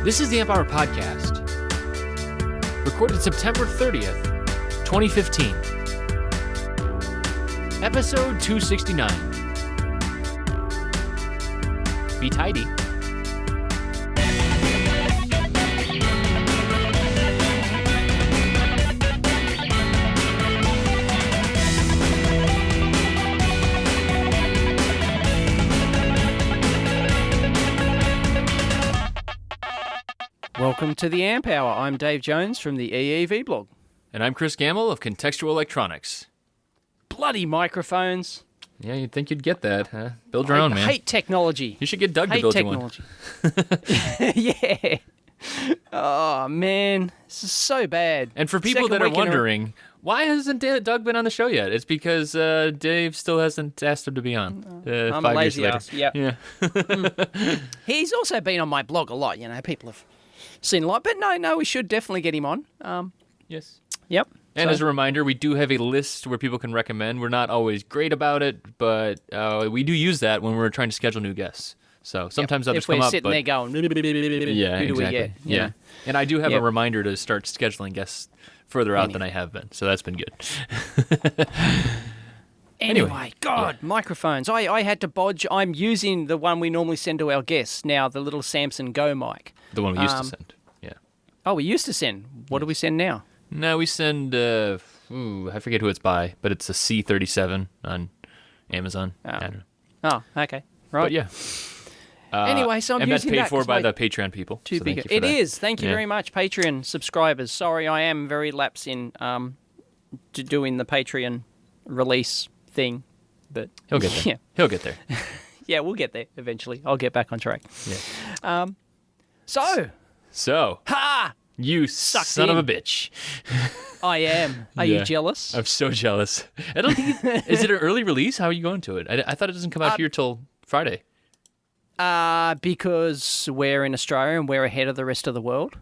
This is the Amp Hour Podcast, recorded September 30th, 2015. Episode 269. Be tidy. Welcome to the Amp Hour. I'm Dave Jones from the EEV blog. And I'm Chris Gamble of Contextual Electronics. Bloody microphones. Yeah, you'd think you'd get that, huh? Build your own, man. I hate technology. You should get Doug to build you one. Yeah. Oh, man. This is so bad. And for people that are wondering, why hasn't Doug been on the show yet? It's because Dave still hasn't asked him to be on. I'm 5 lazy years ass. later. Yep. Yeah. He's also been on my blog a lot. People have seen a lot. But no, we should definitely get him on. Yes. Yep. And as a reminder, we do have a list where people can recommend. We're not always great about it, but we do use that when we're trying to schedule new guests. So sometimes others come up. If we're sitting there going, yeah, who do we exactly. get? Yeah. And I do have a reminder to start scheduling guests further out than I have been. So that's been good. Anyway, microphones. I had to bodge. I'm using the one we normally send to our guests now, the little Samson Go mic. The one we used to send. Yeah. Oh, we used to send. What do we send now? No, we send, I forget who it's by, but it's a C37 on Amazon. I don't know. Oh, okay. Right. But yeah. Anyway, so I'm and using that's paid that for by the Patreon people. So thank you for it that. is. Thank you very much, Patreon subscribers. Sorry, I am very lapsed in to doing the Patreon release thing, but He'll get there. Yeah. He'll get there. Yeah, we'll get there eventually. I'll get back on track. Yeah. So, ha! You Sucked son in. of a bitch. I am. Are you jealous? I'm so jealous. I don't think is it an early release? How are you going to it? I thought it doesn't come out here till Friday. Because we're in Australia and we're ahead of the rest of the world.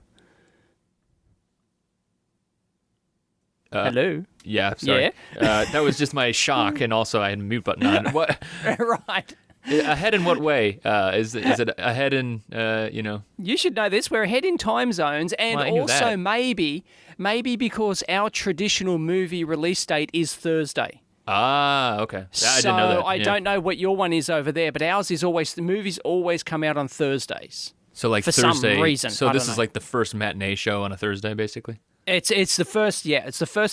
Hello? Yeah, sorry. Yeah? That was just my shock, and also I had a mute button on. What? Right. Ahead in what way? Is it ahead in, You should know this. We're ahead in time zones, and Well, I knew also that. maybe because our traditional movie release date is Thursday. Ah, okay. I didn't know that. I Yeah. don't know what your one is over there, but ours is always, the movies always come out on Thursdays. So like for Thursday. some reason. So I this don't is know. like the first matinee show on a Thursday, basically? It's the first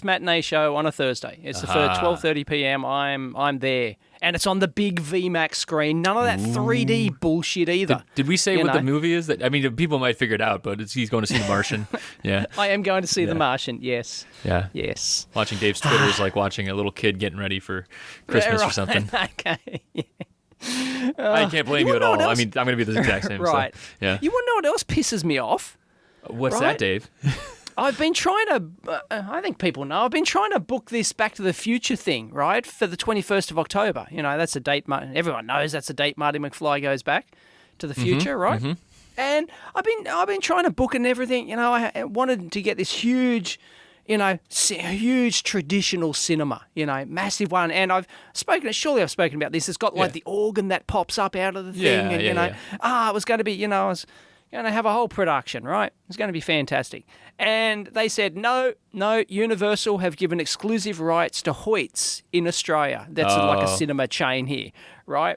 matinee show on a Thursday. It's the first 12:30 p.m. I'm there, and it's on the big VMAX screen. None of that 3D bullshit either. Did we say what the movie is? That people might figure it out, but he's going to see The Martian. Yeah. I am going to see The Martian. Yes. Yeah. Yes. Watching Dave's Twitter is like watching a little kid getting ready for Christmas or something. Okay. Yeah. I can't blame you at all. I mean, I'm going to be the exact same. Right. So, yeah. You want to know what else pisses me off? What's right? that, Dave? I've been trying to, I think people know, I've been trying to book this Back to the Future thing, right, for the 21st of October. That's a date, everyone knows that's a date Marty McFly goes back to the future, right? Mm-hmm. And I've been trying to book and everything. I wanted to get this huge, huge traditional cinema, massive one. And I've spoken about this. It's got like the organ that pops up out of the thing. It was going to be, I was going to have a whole production, right? It's going to be fantastic. And they said, no, Universal have given exclusive rights to Hoyts in Australia. That's like a cinema chain here, right?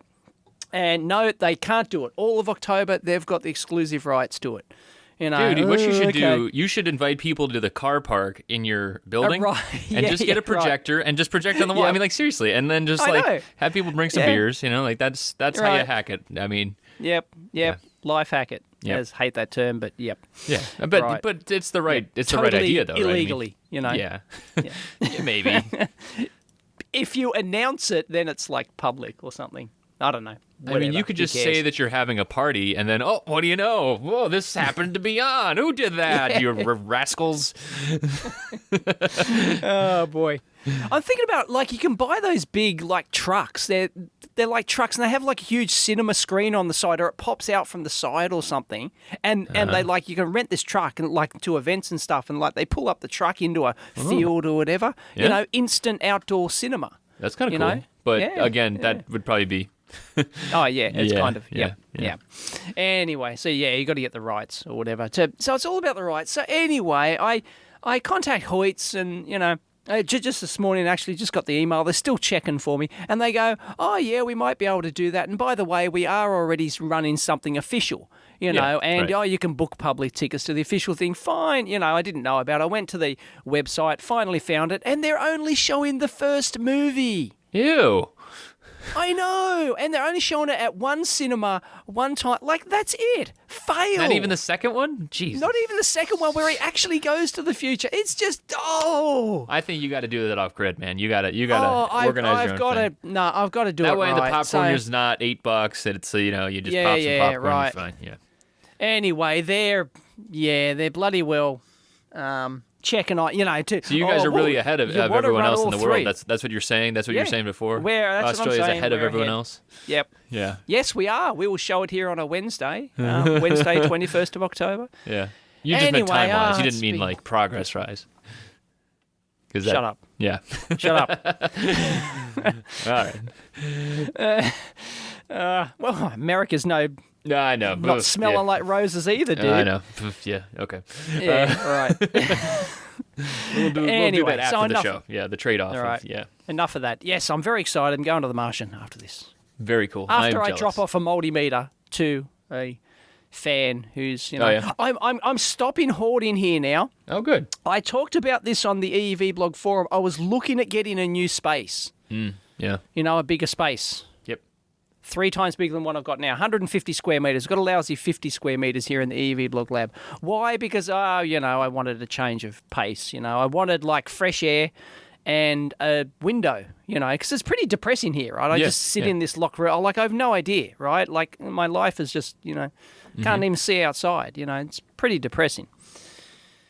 And no, they can't do it. All of October, they've got the exclusive rights to it. Dude, what you should do, you should invite people to the car park in your building and just get a projector and just project on the wall. Yeah. I mean, like, seriously. And then just, have people bring some beers, like, that's how you hack it. I mean. Yep. Yeah. Life hack it. Yep. I hate that term, but yep. Yeah. But it's the right the right idea, though, illegally, right? I mean, Yeah. Yeah, maybe. If you announce it, then it's like public or something. I don't know. Whatever. I mean, you could just say that you're having a party, and then, what do you know? Whoa, this happened to be on. Who did that? You rascals. Oh, boy. I'm thinking about, like, you can buy those big, like, trucks. They're like trucks, and they have, like, a huge cinema screen on the side, or it pops out from the side or something. And they, like, you can rent this truck, and like, to events and stuff, and, like, they pull up the truck into a field or whatever. Yeah. Instant outdoor cinema. That's kind of cool. know? But Yeah, again, yeah. that would probably be Oh yeah, it's Yeah, kind of yeah. Anyway, so yeah, you got to get the rights or whatever. So it's all about the rights. So anyway, I contact Hoyts, and just this morning actually just got the email. They're still checking for me, and they go, "Oh yeah, we might be able to do that. And by the way, we are already running something official." And right. you can book public tickets to the official thing. Fine, I didn't know about it. I went to the website, finally found it, and they're only showing the first movie. Ew. I know, and they're only showing it at one cinema, one time. Like, that's it. Fail. Not even the second one? Jeez. Not even the second one where he actually goes to the future. It's just, I think you got to do that off grid, man. You got to organize your own thing. I've got to do it That way right. the popcorn is not $8, and it's you just pop some popcorn. right. You're fine. Yeah. Anyway, they're bloody well checking on, So you guys are really ahead of everyone else in the three. world. That's what you're saying. That's what you were saying before. That's what I'm Australia's saying. ahead of We're everyone ahead. else. Yep. Yeah. Yes, we are. We will show it here on a Wednesday, Wednesday, 21st of October. Yeah. You just meant Anyway, time-wise. You didn't it's mean been- like progress-wise. Shut up. Yeah. Shut up. All right. Well, America's not No, I know. smelling like roses either, dude. I know. Yeah. Okay. Yeah, right. We'll do Anyway, that after so the enough- show. Yeah, the trade-off. All right. Yeah. Enough of that. Yes, I'm very excited. I'm going to the Martian after this. Very cool. After I'm I jealous. drop off a multimeter to a fan who's, Oh, yeah? I'm stopping hoarding here now. Oh, good. I talked about this on the EEV blog forum. I was looking at getting a new space. Yeah. A bigger space. Yep. 3 times bigger than what I've got now. 150 square meters. I've got a lousy 50 square meters here in the EEV blog lab. Why? Because, I wanted a change of pace. I wanted like fresh air and a window, because it's pretty depressing here, right? I just sit in this locked room. I have no idea, right? Like my life is just, can't even see outside. It's pretty depressing.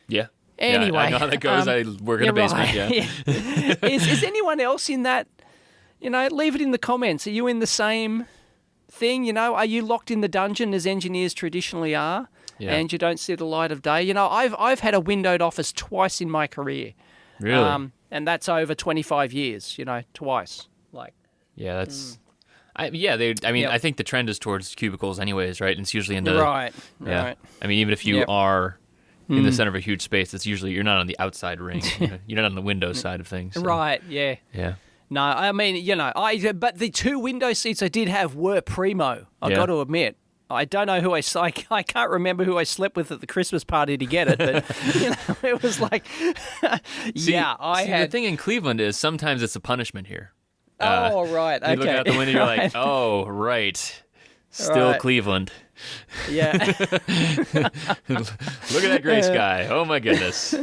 Yeah. Anyway, Yeah, I know how that goes. I work in a basement. Right. Yeah. Is anyone else in that? Leave it in the comments. Are you in the same thing? Are you locked in the dungeon as engineers traditionally are, and you don't see the light of day? I've had a windowed office twice in my career. Really? And that's over 25 years. Twice. Like. Yeah, that's. I Yep. think the trend is towards cubicles, anyways, right? And it's usually in the Right. Yeah. Right. I mean, even if you Yep. are in the center of a huge space, it's usually you're not on the outside ring. You're not on the window side of things. So. Right. Yeah. Yeah. No, I mean, but the 2 window seats I did have were primo. I got to admit. I don't know who I can't remember who I slept with at the Christmas party to get it, but it was like, The thing in Cleveland is sometimes it's a punishment here. Oh, right. Okay. You look out the window, you're like, oh, right. Still Right. Cleveland. Yeah. Look at that gray sky. Oh, my goodness.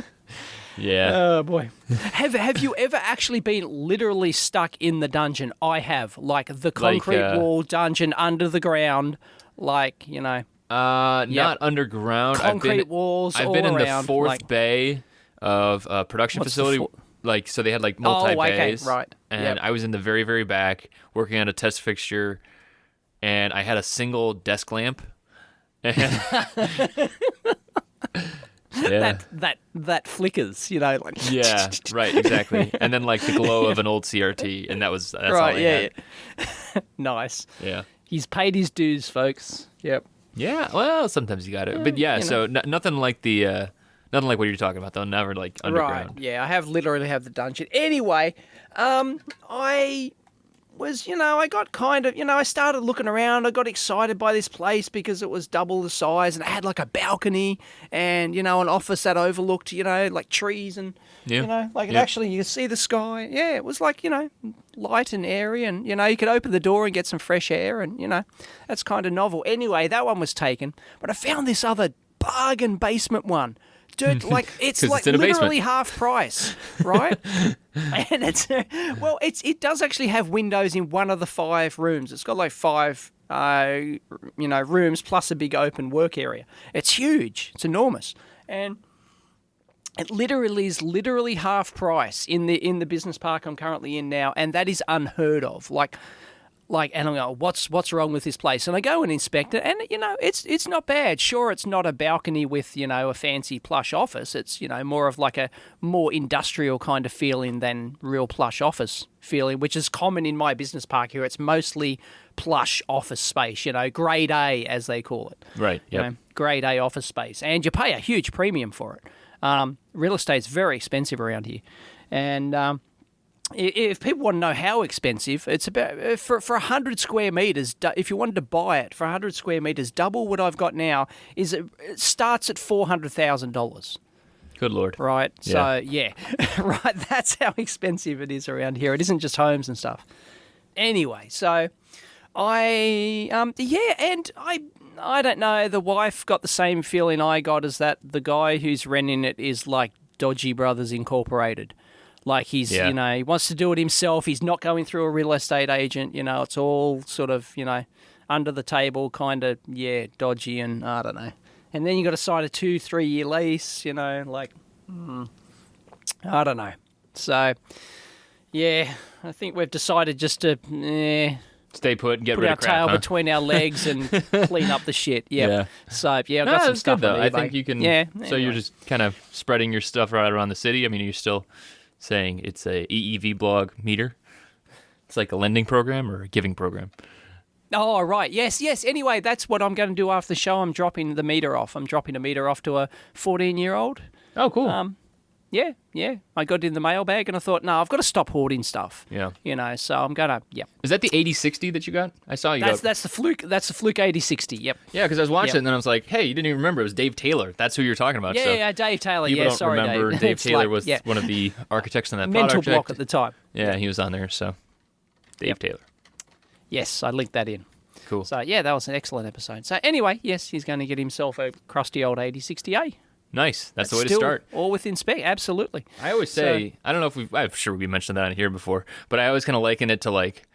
Yeah. Oh boy. Have you ever actually been literally stuck in the dungeon? I have, like the concrete wall dungeon under the ground, like. Not underground. Concrete walls I've all been in around, the fourth like- bay of a production What's the facility. So they had like multi bays. right. And Yep. I was in the very, very back working on a test fixture, and I had a single desk lamp. And yeah. That flickers, like. Yeah, right, exactly. And then like the glow of an old CRT, and that's all Right. I Yeah. had. Yeah. Nice. Yeah. He's paid his dues, folks. Yep. Yeah, well, sometimes you got it. But yeah, so nothing like nothing like what you're talking about though, never like underground. Right. Yeah, I have literally have the dungeon. Anyway, I was, I got kind of, I started looking around. I got excited by this place because it was double the size and it had like a balcony and, an office that overlooked, like trees and, Yeah. it actually, you could see the sky. Yeah, it was like, light and airy and, you could open the door and get some fresh air and, that's kind of novel. Anyway, that one was taken, but I found this other bargain basement one. Dude, like it's 'Cause like it's in a literally basement. half price, right? And it does actually have windows in one of the 5 rooms. It's got like 5, rooms plus a big open work area. It's huge. It's enormous, and it literally is half price in the business park I'm currently in now, and that is unheard of. Like Like, and I'm going, what's wrong with this place? And I go and inspect it, and it's not bad. Sure, it's not a balcony with a fancy plush office. It's more of like a more industrial kind of feeling than real plush office feeling, which is common in my business park here. It's mostly plush office space, grade A as they call it. Right. Yeah. Grade A office space, and you pay a huge premium for it. Real estate's very expensive around here, and if people want to know how expensive, it's about for 100 square meters. If you wanted to buy it for 100 square meters, double what I've got now, it starts at $400,000. Good Lord. Right. Yeah. So yeah, right. That's how expensive it is around here. It isn't just homes and stuff. Anyway, so I don't know. The wife got the same feeling I got, as that the guy who's renting it is like Dodgy Brothers Incorporated. Like he wants to do it himself. He's not going through a real estate agent. It's all sort of, under the table, kind of, dodgy, and I don't know. And then you got to sign a 2-3 year lease, I don't know. So, yeah, I think we've decided just to stay put and get put rid our of crap, tail huh? between our legs and clean up the shit. Yep. Yeah. So, yeah, I've No, got some that's stuff good, though. on I eBay. think you can. Yeah. So you're anyway. just kind of spreading your stuff right around the city. I mean, you're still saying it's a EEV blog meter. It's like a lending program or a giving program. Oh, right. Yes. Anyway, that's what I'm going to do after the show. I'm dropping the meter off. I'm dropping a meter off to a 14-year-old. Oh, cool. Yeah. I got it in the mailbag and I thought, no, I've got to stop hoarding stuff. Yeah. So I'm going to, Is that the 8060 that you got? I saw you got. That's the Fluke 8060. Yep. Yeah, because I was watching it and then I was like, hey, you didn't even remember. It was Dave Taylor. That's who you're talking about. So Yeah, Dave Taylor. people Yeah, don't sorry, remember Dave. Dave It's Taylor like, was one of the architects on that mental project. block at the time. Yeah, he was on there. So Dave Taylor. Yes, I linked that in. Cool. So, yeah, that was an excellent episode. So, anyway, yes, he's going to get himself a crusty old 8060A. Nice. That's the way to Still start. all within spec, absolutely. I always say, I don't know if I'm sure we mentioned that on here before, but I always kind of liken it to like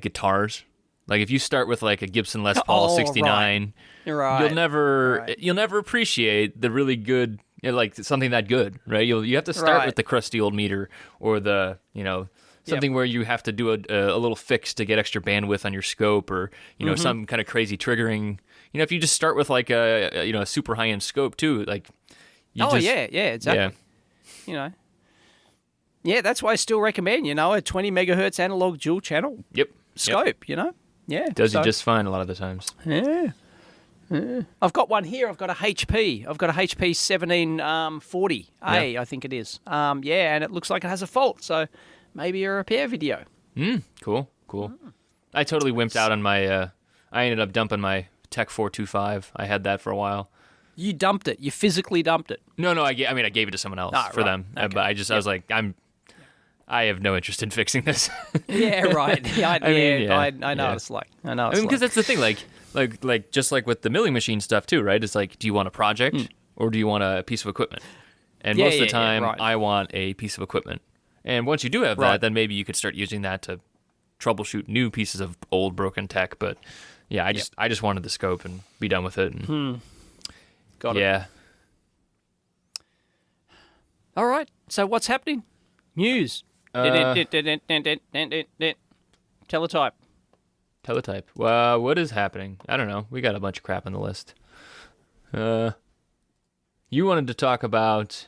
guitars. Like if you start with like a Gibson Les Paul 69, Right. you'll never appreciate the really good, like something that good, right? You have to start Right. with the crusty old meter or the, something where you have to do a little fix to get extra bandwidth on your scope, or some kind of crazy triggering. If you just start with like a super high end scope too, like exactly. Yeah. Yeah, that's why I still recommend, a 20 megahertz analog dual channel Yep. scope, Yeah. Does you just fine a lot of the times. Yeah. I've got one here. I've got a HP. I've got a HP 1740A, I think it is. And it looks like it has a fault, so maybe a repair video. Cool. I totally wimped out on my. I ended up dumping my Tech 425. I had that for a while. You dumped it. You physically dumped it. No, I gave it to someone else for them. Okay. But I was like, I have no interest in fixing this. Yeah, right. I know yeah. what it's like. I know. Because that's the thing, like just like with the milling machine stuff too, right? It's like, do you want a project or do you want a piece of equipment? And most of the time, right. I want a piece of equipment. And once you do have that, then maybe you could start using that to troubleshoot new pieces of old broken tech. But yeah, I just wanted the scope and be done with it. And, Got it. Yeah. All right. So what's happening? News. Teletype. Teletype. Well, what is happening? I don't know. We got a bunch of crap on the list. You wanted to talk about...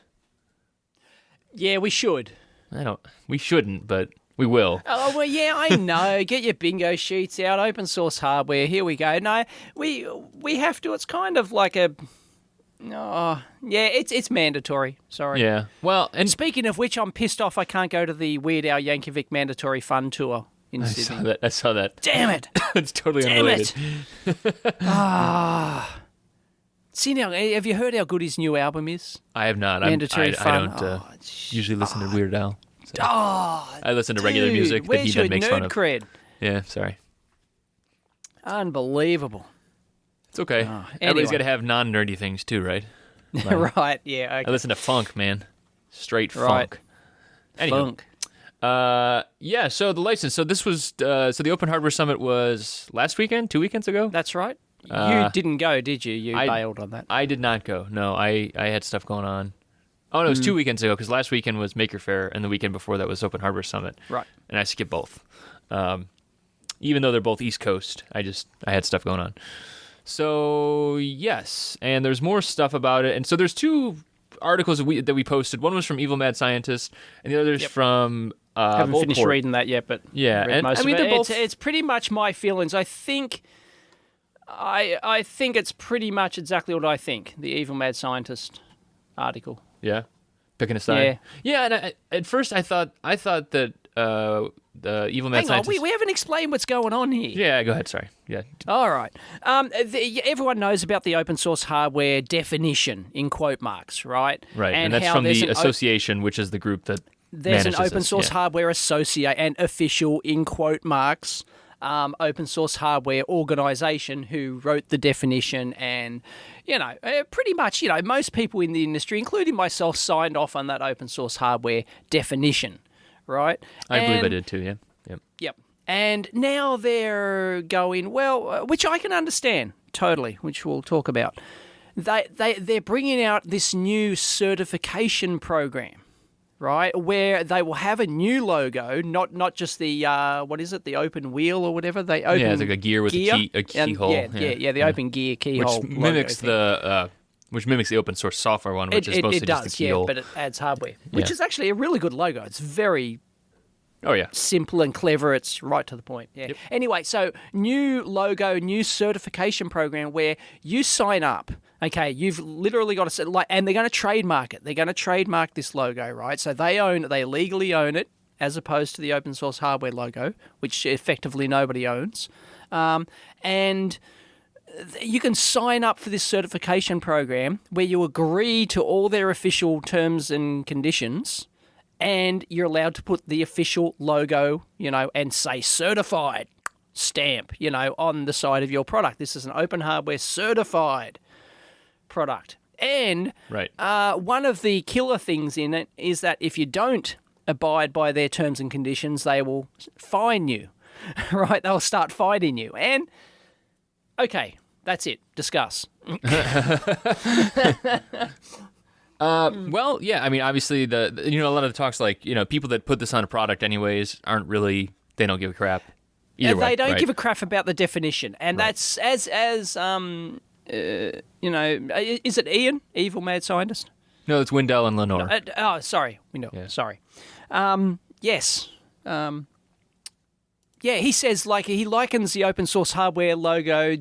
Yeah, we should. We shouldn't, but we will. Oh, well, yeah, I know. Get your bingo sheets out. Open source hardware. Here we go. No, we have to. It's kind of like a... Oh, yeah, it's mandatory. Sorry. Yeah. Well, and Speaking of which, I'm pissed off I can't go to the Weird Al Yankovic Mandatory Fun Tour in Sydney. I saw that. Damn it. It's totally Damn unrelated. it. See now, have you heard how good his new album is? I have not. Mandatory I Fun. don't usually listen to Weird Al. So Oh, I listen to regular dude, music that where's he your then makes nerd fun of. cred? Yeah, sorry. Unbelievable. It's okay. Everybody's anyway. got to have non-nerdy things too, right? Right, yeah. I Okay. listen to funk, man. Straight Right. funk. Anyway, Funk. yeah, so the license. So this was, so the Open Hardware Summit was last weekend, 2 weekends ago? That's right. You didn't go, did you? You bailed on that. I did not go. No, I had stuff going on. Oh, no, it was 2 weekends ago, because last weekend was Maker Faire, and the weekend before that was Open Hardware Summit. Right. And I skipped both. even though they're both East Coast. I had stuff going on. So yes, and there's more stuff about it. And so there's two articles that we posted. One was from Evil Mad Scientist, and the other's from Haven't finished Volport. reading that yet, but Yeah, read and most I mean of it. they're both. It's pretty much my feelings. I think it's pretty much exactly what I think. The Evil Mad Scientist article. Yeah, picking a side. Yeah, and at first I thought that the Evil Mad Hang on, Scientist. we haven't explained what's going on here. Yeah, go ahead. Sorry. Yeah. All right. Everyone knows about the open source hardware definition in quote marks, right? Right, and that's how from there's the an association, which is the group that there's an manages open this. source Yeah. hardware associate and official in quote marks open source hardware organization who wrote the definition, and pretty much most people in the industry, including myself, signed off on that open source hardware definition, right? I believe I did too. Yeah. Yep. Yep. And now they're going, well, which I can understand totally, which we'll talk about. They're bringing out this new certification program, right, where they will have a new logo, not just the the open wheel or whatever. They open Yeah, it's like a gear with a keyhole. The open gear keyhole, which mimics which mimics the open source software one, which is mostly just the keyhole. but it adds hardware, which Yeah. is actually a really good logo. It's very Oh yeah. simple and clever. It's right to the point. Yeah. Yep. Anyway, so new logo, new certification program where you sign up. Okay, you've literally got to and they're going to trademark it. They're going to trademark this logo, right? So they legally own it, as opposed to the open source hardware logo, which effectively nobody owns. And you can sign up for this certification program where you agree to all their official terms and conditions. And you're allowed to put the official logo, and say certified stamp, on the side of your product. This is an open hardware certified product. And Right. one of the killer things in it is that if you don't abide by their terms and conditions, they will fine you, right? They'll start fining you. And, okay, that's it. Discuss. Well, yeah. I mean, obviously, a lot of the talks, like people that put this on a product anyways aren't really. They don't give a crap. Either way, They don't right? give a crap about the definition, and that's as is it Ian, Evil Mad Scientist? No, it's Wendell and Lenore. Sorry, we know. Yeah. Sorry. Yes. He says he likens the open source hardware logo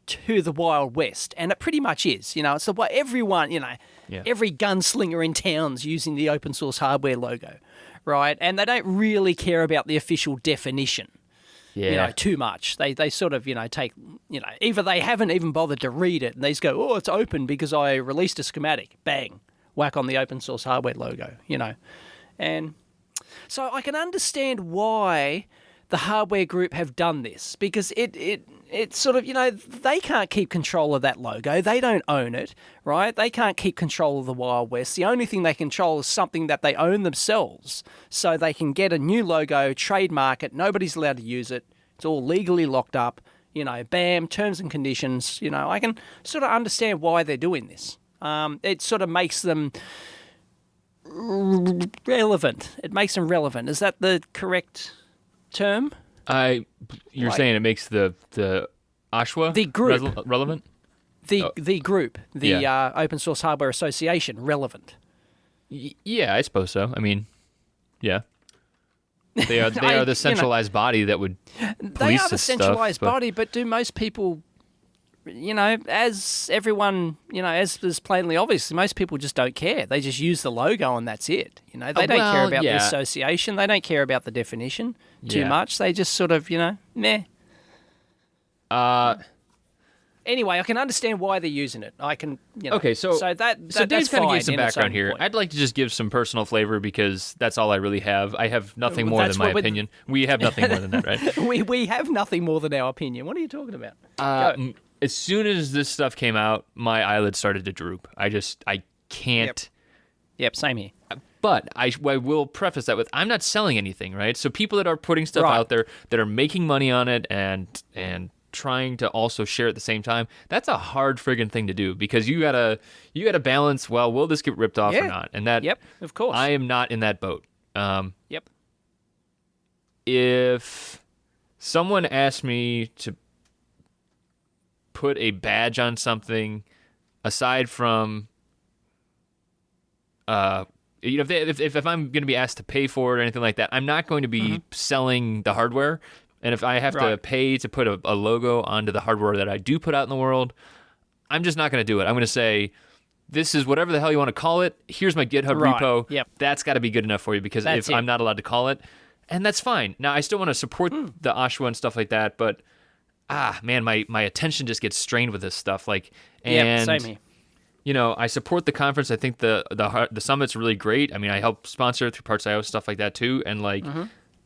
to the Wild West, and it pretty much is. It's what everyone, every gunslinger in town's using the open source hardware logo, right? And they don't really care about the official definition. Yeah. Too much. They sort of, take, either they haven't even bothered to read it and they just go, oh, it's open because I released a schematic. Bang. Whack on the open source hardware logo, And so I can understand why the hardware group have done this, because it's sort of, they can't keep control of that logo. They don't own it, right? They can't keep control of the Wild West. The only thing they control is something that they own themselves, so they can get a new logo, trademark it. Nobody's allowed to use it. It's all legally locked up. Bam, terms and conditions. I can sort of understand why they're doing this. It sort of makes them relevant. It makes them relevant. Is that the correct term? You're saying it makes the OSHWA The group. relevant? The group, the Open Source Hardware Association, relevant. Yeah, I suppose so. I mean, yeah. They are the centralized body that would police They are the this centralized stuff, body, but do most people, as everyone, as is plainly obvious, most people just don't care. They just use the logo and that's it. They don't care about the association. They don't care about the definition too much. They just sort of, meh. Anyway, I can understand why they're using it. I can, Okay, so Dave's Dave's kind of give some background here. Point. I'd like to just give some personal flavor because that's all I really have. I have nothing more That's than my what opinion. We have nothing more than that, right? We have nothing more than our opinion. What are you talking about? Go. As soon as this stuff came out, my eyelids started to droop. I can't. Yep, same here. But I will preface that with I'm not selling anything, right? So people that are putting stuff Right. out there that are making money on it and trying to also share at the same time, that's a hard friggin' thing to do because you gotta balance. Well, will this get ripped off or not? And that, Yep, of course. I am not in that boat. Yep. If someone asked me to put a badge on something aside from, if I'm going to be asked to pay for it or anything like that, I'm not going to be selling the hardware. And if I have to pay to put a logo onto the hardware that I do put out in the world, I'm just not going to do it. I'm going to say, this is whatever the hell you want to call it. Here's my GitHub repo. Yep. That's got to be good enough for you, because if I'm not allowed to call it, and that's fine. Now, I still want to support the OSHWA and stuff like that, but man, my attention just gets strained with this stuff. Same here. I support the conference. I think the summit's really great. I mean, I help sponsor it through Parts.io, stuff like that too, and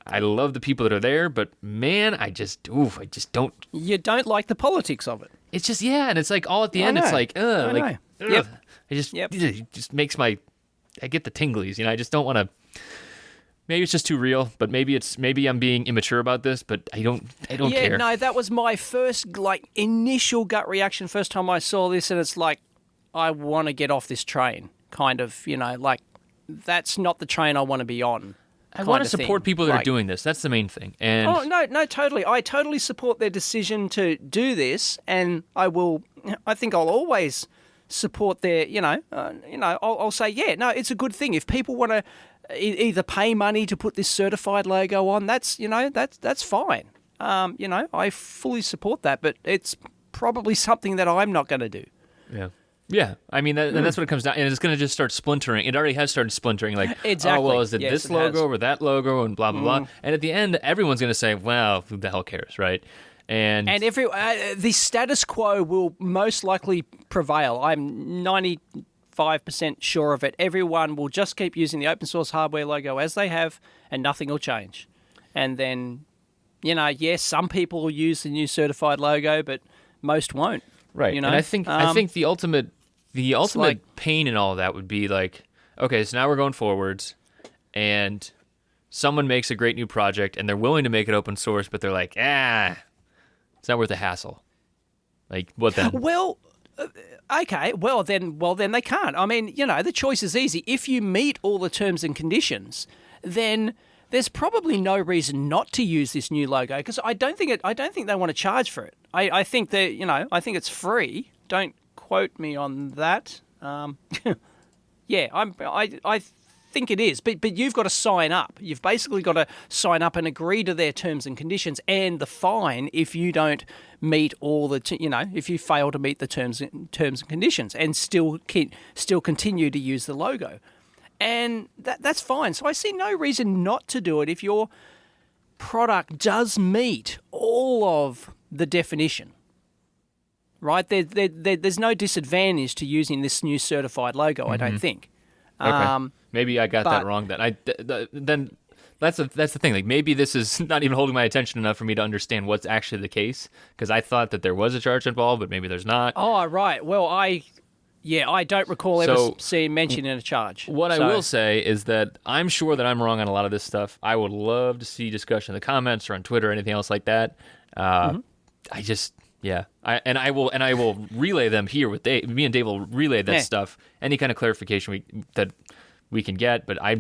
I love the people that are there. But man, I just don't. You don't like the politics of it. It's just and it's like all at the end. It's like Yep. It just makes I get the tinglies. I just don't want to. Maybe it's just too real, but maybe I'm being immature about this, but I don't care. Yeah, no, that was my first initial gut reaction first time I saw this, and it's like, I want to get off this train, kind of, that's not the train I want to be on. I want to support people that are doing this. That's the main thing. And no, totally. I totally support their decision to do this, and I think I'll always support their, I'll say, it's a good thing. If people want to either pay money to put this certified logo on, that's fine. I fully support that, but it's probably something that I'm not going to do. Yeah. Yeah, I mean, and that's what it comes down, and it's going to just start splintering. It already has started splintering, exactly. Oh, well, is it this logo or that logo, and blah, blah, blah. And at the end, everyone's going to say, well, who the hell cares, right? And the status quo will most likely prevail. I'm 95% sure of it. Everyone will just keep using the open source hardware logo as they have, and nothing will change. And then, yes, some people will use the new certified logo, but most won't. Right, and I think the ultimate pain in all of that would be okay, so now we're going forwards, and someone makes a great new project, and they're willing to make it open source, but they're like, it's not worth the hassle. What then? Well, okay, well then they can't. I mean, the choice is easy. If you meet all the terms and conditions, then there's probably no reason not to use this new logo, because I don't think they want to charge for it. I think that I think it's free. Don't quote me on that. Yeah, I think it is. But you've got to sign up. You've basically got to sign up and agree to their terms and conditions, and the fine if you don't meet all the if you fail to meet the terms and conditions and still continue to use the logo. And that's fine. So I see no reason not to do it if your product does meet all of the definition. Right? There's no disadvantage to using this new certified logo, I don't think. Okay. Maybe I got that wrong then. Then that's the thing. Maybe this is not even holding my attention enough for me to understand what's actually the case, because I thought that there was a charge involved, but maybe there's not. Oh, right. Well, I don't recall ever seeing mention in a charge. What I will say is that I'm sure that I'm wrong on a lot of this stuff. I would love to see discussion in the comments or on Twitter or anything else like that. I will relay them here with Dave. Me and Dave will relay that stuff. Any kind of clarification that we can get, but I'm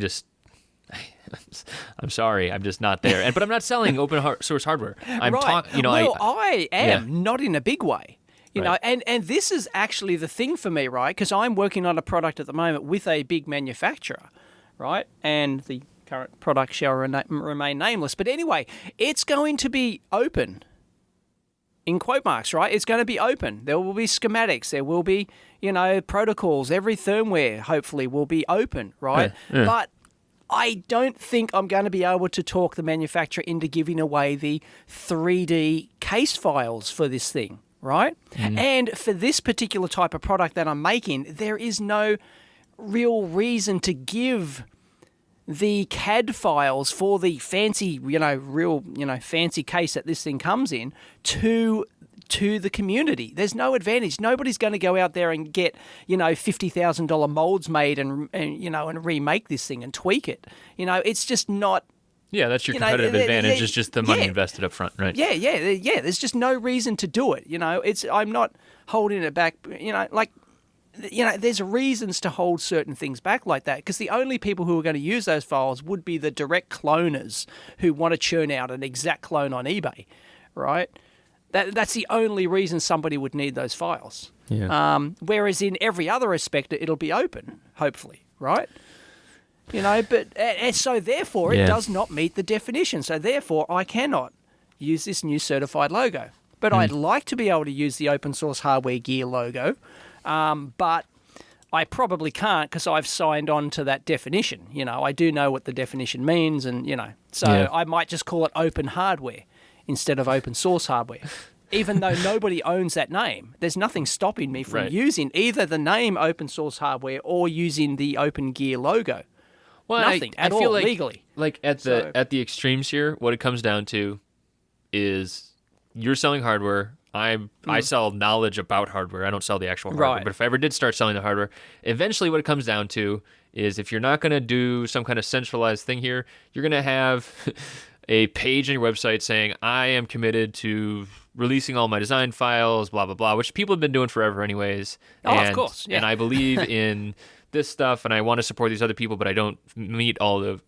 sorry, I'm just not there. But I'm not selling open source hardware. I'm talking. I am not in a big way. You know, and this is actually the thing for me, right? Because I'm working on a product at the moment with a big manufacturer, right? And the current product shall remain nameless. But anyway, it's going to be open, in quote marks, right? It's going to be open. There will be schematics. There will be, protocols. Every firmware, hopefully, will be open, right? Yeah. But I don't think I'm going to be able to talk the manufacturer into giving away the 3D case files for this thing. Right? Mm. And for this particular type of product that I'm making, there is no real reason to give the CAD files for the fancy, fancy case that this thing comes in to the community. There's no advantage. Nobody's going to go out there and get, $50,000 molds made and remake this thing and tweak it. It's just not. Yeah, that's your competitive advantage. It's just the money invested up front, right? Yeah. There's just no reason to do it. I'm not holding it back. there's reasons to hold certain things back like that, because the only people who are going to use those files would be the direct cloners who want to churn out an exact clone on eBay, right? That's the only reason somebody would need those files. Yeah. Whereas in every other respect, it'll be open, hopefully, right? But so therefore it does not meet the definition. So therefore I cannot use this new certified logo. But I'd like to be able to use the open source hardware gear logo, but I probably can't because I've signed on to that definition. I do know what the definition means, and so I might just call it open hardware instead of open source hardware. Even though nobody owns that name, there's nothing stopping me from using either the name open source hardware or using the Open Gear logo. Well, nothing I at feel all like, legally. Like at the extremes here, what it comes down to is you're selling hardware. I sell knowledge about hardware. I don't sell the actual hardware. Right. But if I ever did start selling the hardware, eventually what it comes down to is if you're not going to do some kind of centralized thing here, you're going to have a page on your website saying, I am committed to releasing all my design files, blah, blah, blah, which people have been doing forever anyways. Of course. Yeah. And I believe in this stuff, and I want to support these other people, but I don't meet all of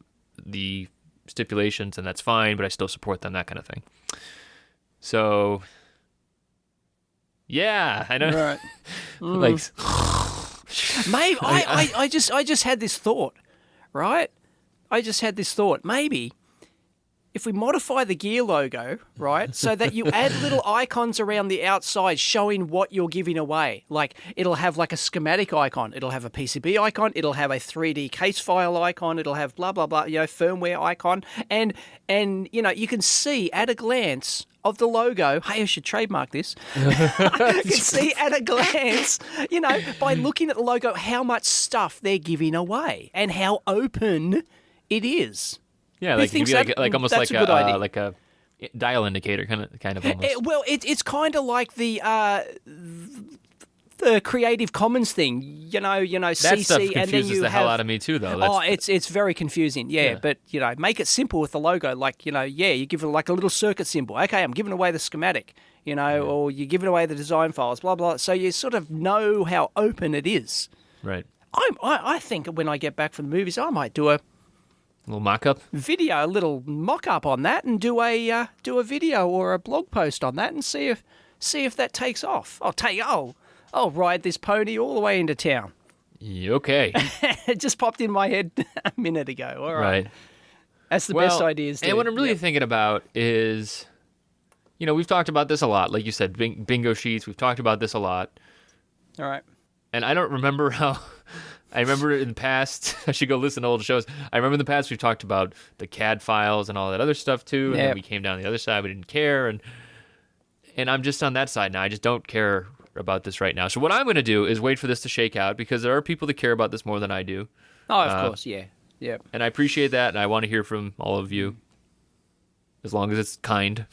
the stipulations, and that's fine, but I still support them, that kind of thing. So, yeah, I don't Right. like. Maybe I just had this thought, right? I just had this thought. Maybe if we modify the gear logo, right, so that you add little icons around the outside showing what you're giving away. Like it'll have like a schematic icon, it'll have a PCB icon, it'll have a 3D case file icon, it'll have blah blah blah, firmware icon, and you can see at a glance of the logo. Hey, I should trademark this. You can see at a glance, by looking at the logo, how much stuff they're giving away and how open it is. Yeah, like give you like almost like a dial indicator kind of almost. It's kind of like the Creative Commons thing, that CC, stuff and then confuses you the hell out of me too, though. It's very confusing, yeah. But make it simple with the logo, like you give it like a little circuit symbol. Okay, I'm giving away the schematic, or you're giving away the design files, blah blah. So you sort of know how open it is. Right. I think when I get back from the movies, I might do a little mock-up video, a little mock-up on that, and do a video or a blog post on that, and see if that takes off. I'll ride this pony all the way into town. Okay. It just popped in my head a minute ago. All right. That's the best ideas. And what I'm really thinking about is, we've talked about this a lot. Like you said, bingo sheets. We've talked about this a lot. All right. And I don't remember how. I remember in the past, I should go listen to old shows. I remember in the past we've talked about the CAD files and all that other stuff too. And then we came down the other side. We didn't care. And I'm just on that side now. I just don't care about this right now. So what I'm going to do is wait for this to shake out, because there are people that care about this more than I do. Oh, of course, yeah. Yeah. And I appreciate that, and I want to hear from all of you, as long as it's kind.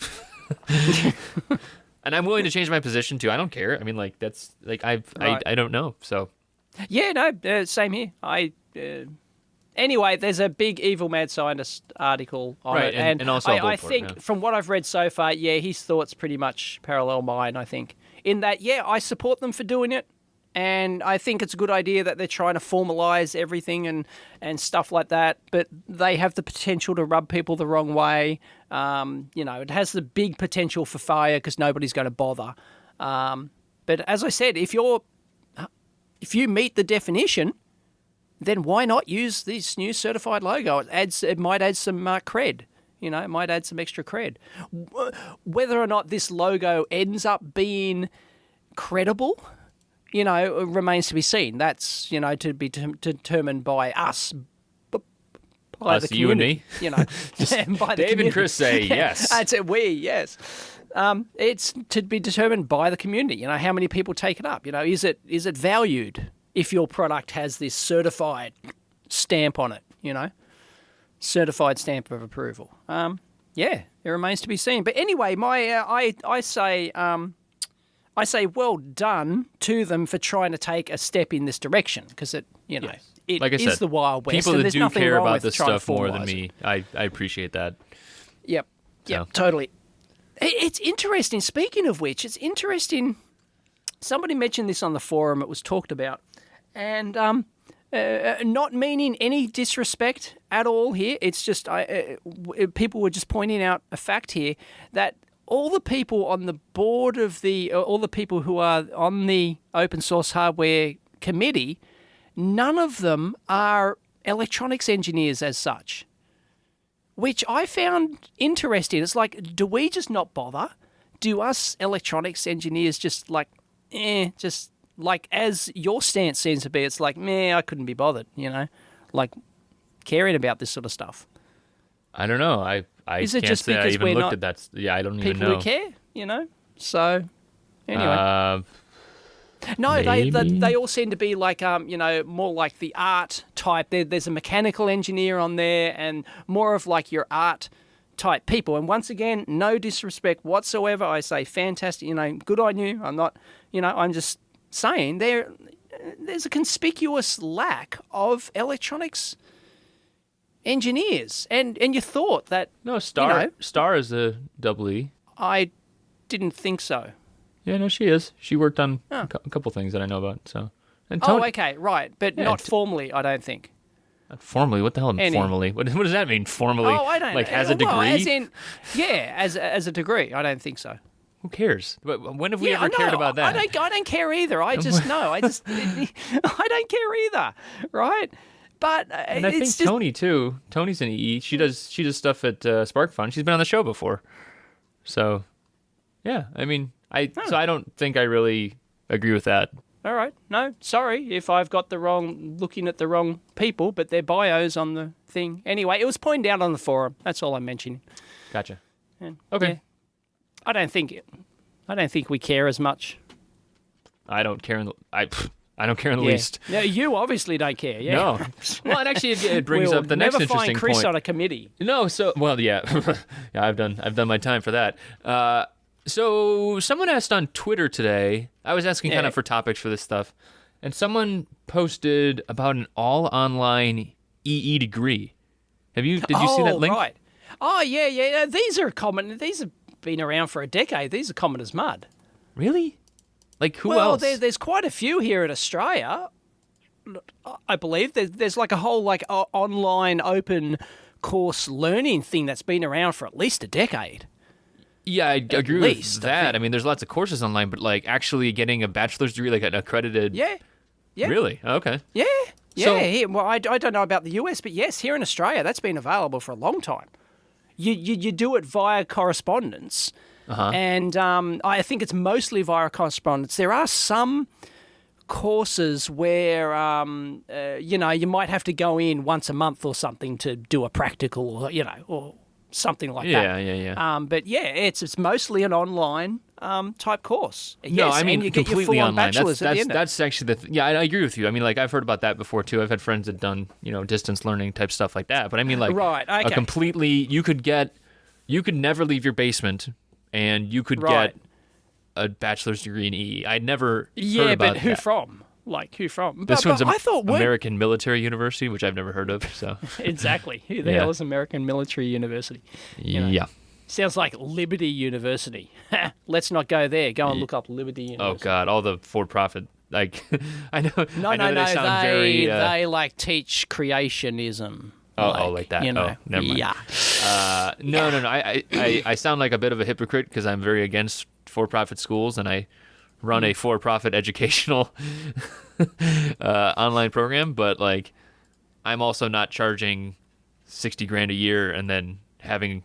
And I'm willing to change my position too. I don't care. I mean, like that's like I don't know. So yeah, no, same here. Anyway, there's a big Evil Mad Scientist article on it, and also I think from what I've read so far, his thoughts pretty much parallel mine. I think in that, I support them for doing it, and I think it's a good idea that they're trying to formalize everything and stuff like that. But they have the potential to rub people the wrong way. It has the big potential for failure because nobody's going to bother. But as I said, if you meet the definition, then why not use this new certified logo? It might add some cred. It might add some extra cred. Whether or not this logo ends up being credible, remains to be seen. That's, to be determined by us. By the community, you and me. By the Dave and Chris say yes. That's it. Yes. It's to be determined by the community. How many people take it up? Is it valued if your product has this certified stamp on it? Certified stamp of approval. It remains to be seen. But anyway, I say well done to them for trying to take a step in this direction, because it like I is said, the Wild West. People and that there's do nothing care wrong about with this trying to stuff more than formalise me, I appreciate that. Yep, So. totally. It's interesting. Speaking of which, it's interesting. somebody mentioned this on the forum. It was talked about, and not meaning any disrespect at all here. It's just people were just pointing out a fact here that all the people on the board of all the people who are on the open source hardware committee, none of them are electronics engineers as such, which I found interesting. It's like, do we just not bother? Do us electronics engineers just like, just like as your stance seems to be, it's like, I couldn't be bothered, like caring about this sort of stuff. I don't know. I Is it can't just say I because even we're looked not at that. Yeah, I don't even people know. who care, So anyway. No, maybe. they all seem to be like more like the art type. There's a mechanical engineer on there, and more of like your art type people. And once again, no disrespect whatsoever. I say fantastic. Good on you. I'm not. I'm just saying there's a conspicuous lack of electronics engineers, and you thought that No, Star is a double E. I didn't think so. Yeah, no, she is. She worked on a couple things that I know about. So, and Oh, okay, right, but Yeah, not formally, I don't think. formally. What the hell? Formally? What does that mean? Formally? Oh, I don't like know. has a degree. Well, as in, as a degree, I don't think so. Who cares? But when have we Yeah, ever cared about that? I don't care either. I just know. I don't care either. Right? But And I think it's just, Tony too. Tony's an EE. She does stuff at SparkFun. She's been on the show before. So, yeah. I mean, so I don't think I really agree with that. all right. No, sorry if I've got looking at the wrong people, but their bios on the thing. Anyway, it was pointed out on the forum. That's all I'm mentioning. Gotcha. And, Okay. yeah, I don't think we care as much. I don't care in the I don't care in the Yeah. least. No, you obviously don't care. Yeah. No. Well, and actually, it brings We'll up the next never interesting find Chris point. on a committee. No, so yeah, yeah, I've done my time for that. So someone asked on Twitter today. I was asking kind Yeah. of for topics for this stuff, and someone posted about an all-online EE degree. Did you see that link? Right. Oh, yeah. These are common. These have been around for a decade. These are common as mud. Really? Like who Well, else? there's quite a few here in Australia. I believe there's like a whole like online open course learning thing that's been around for at least a decade. Yeah, I agree least, with I that. think. I mean, there's lots of courses online, but like actually getting a bachelor's degree, like an accredited. Yeah. Yeah. Really? Okay. Yeah. So- Here, well, I don't know about the US, but yes, here in Australia, that's been available for a long time. You do it via correspondence, and I think it's mostly via correspondence. There are some courses where you might have to go in once a month or something to do a practical, or something like that. Yeah. But yeah, it's mostly an online type course. No, Yes, I mean and you get your completely full-on online. bachelor's at the end of it. That's actually yeah. I agree with you. I mean, like I've heard about that before too. I've had friends that done distance learning type stuff like that. But I mean, like Right, a okay. completely you could never leave your basement, and you could Right. get a bachelor's degree in EE. I'd never Yeah, heard about but who that. from? Like who from? This but, one's I thought weren't- American Military University, which I've never heard of. So Exactly. Who the Yeah. hell is American Military University? know. yeah. Sounds like Liberty University. Let's not go there. Go and look up Liberty Oh University. God, all the for-profit. Like I know. No, I know that I sound very. they like teach creationism. like that. You know, Oh, never mind. Yeah. No. I sound like a bit of a hypocrite because I'm very against for-profit schools, and I run a for-profit educational online program. But like, I'm also not charging $60,000 a year and then having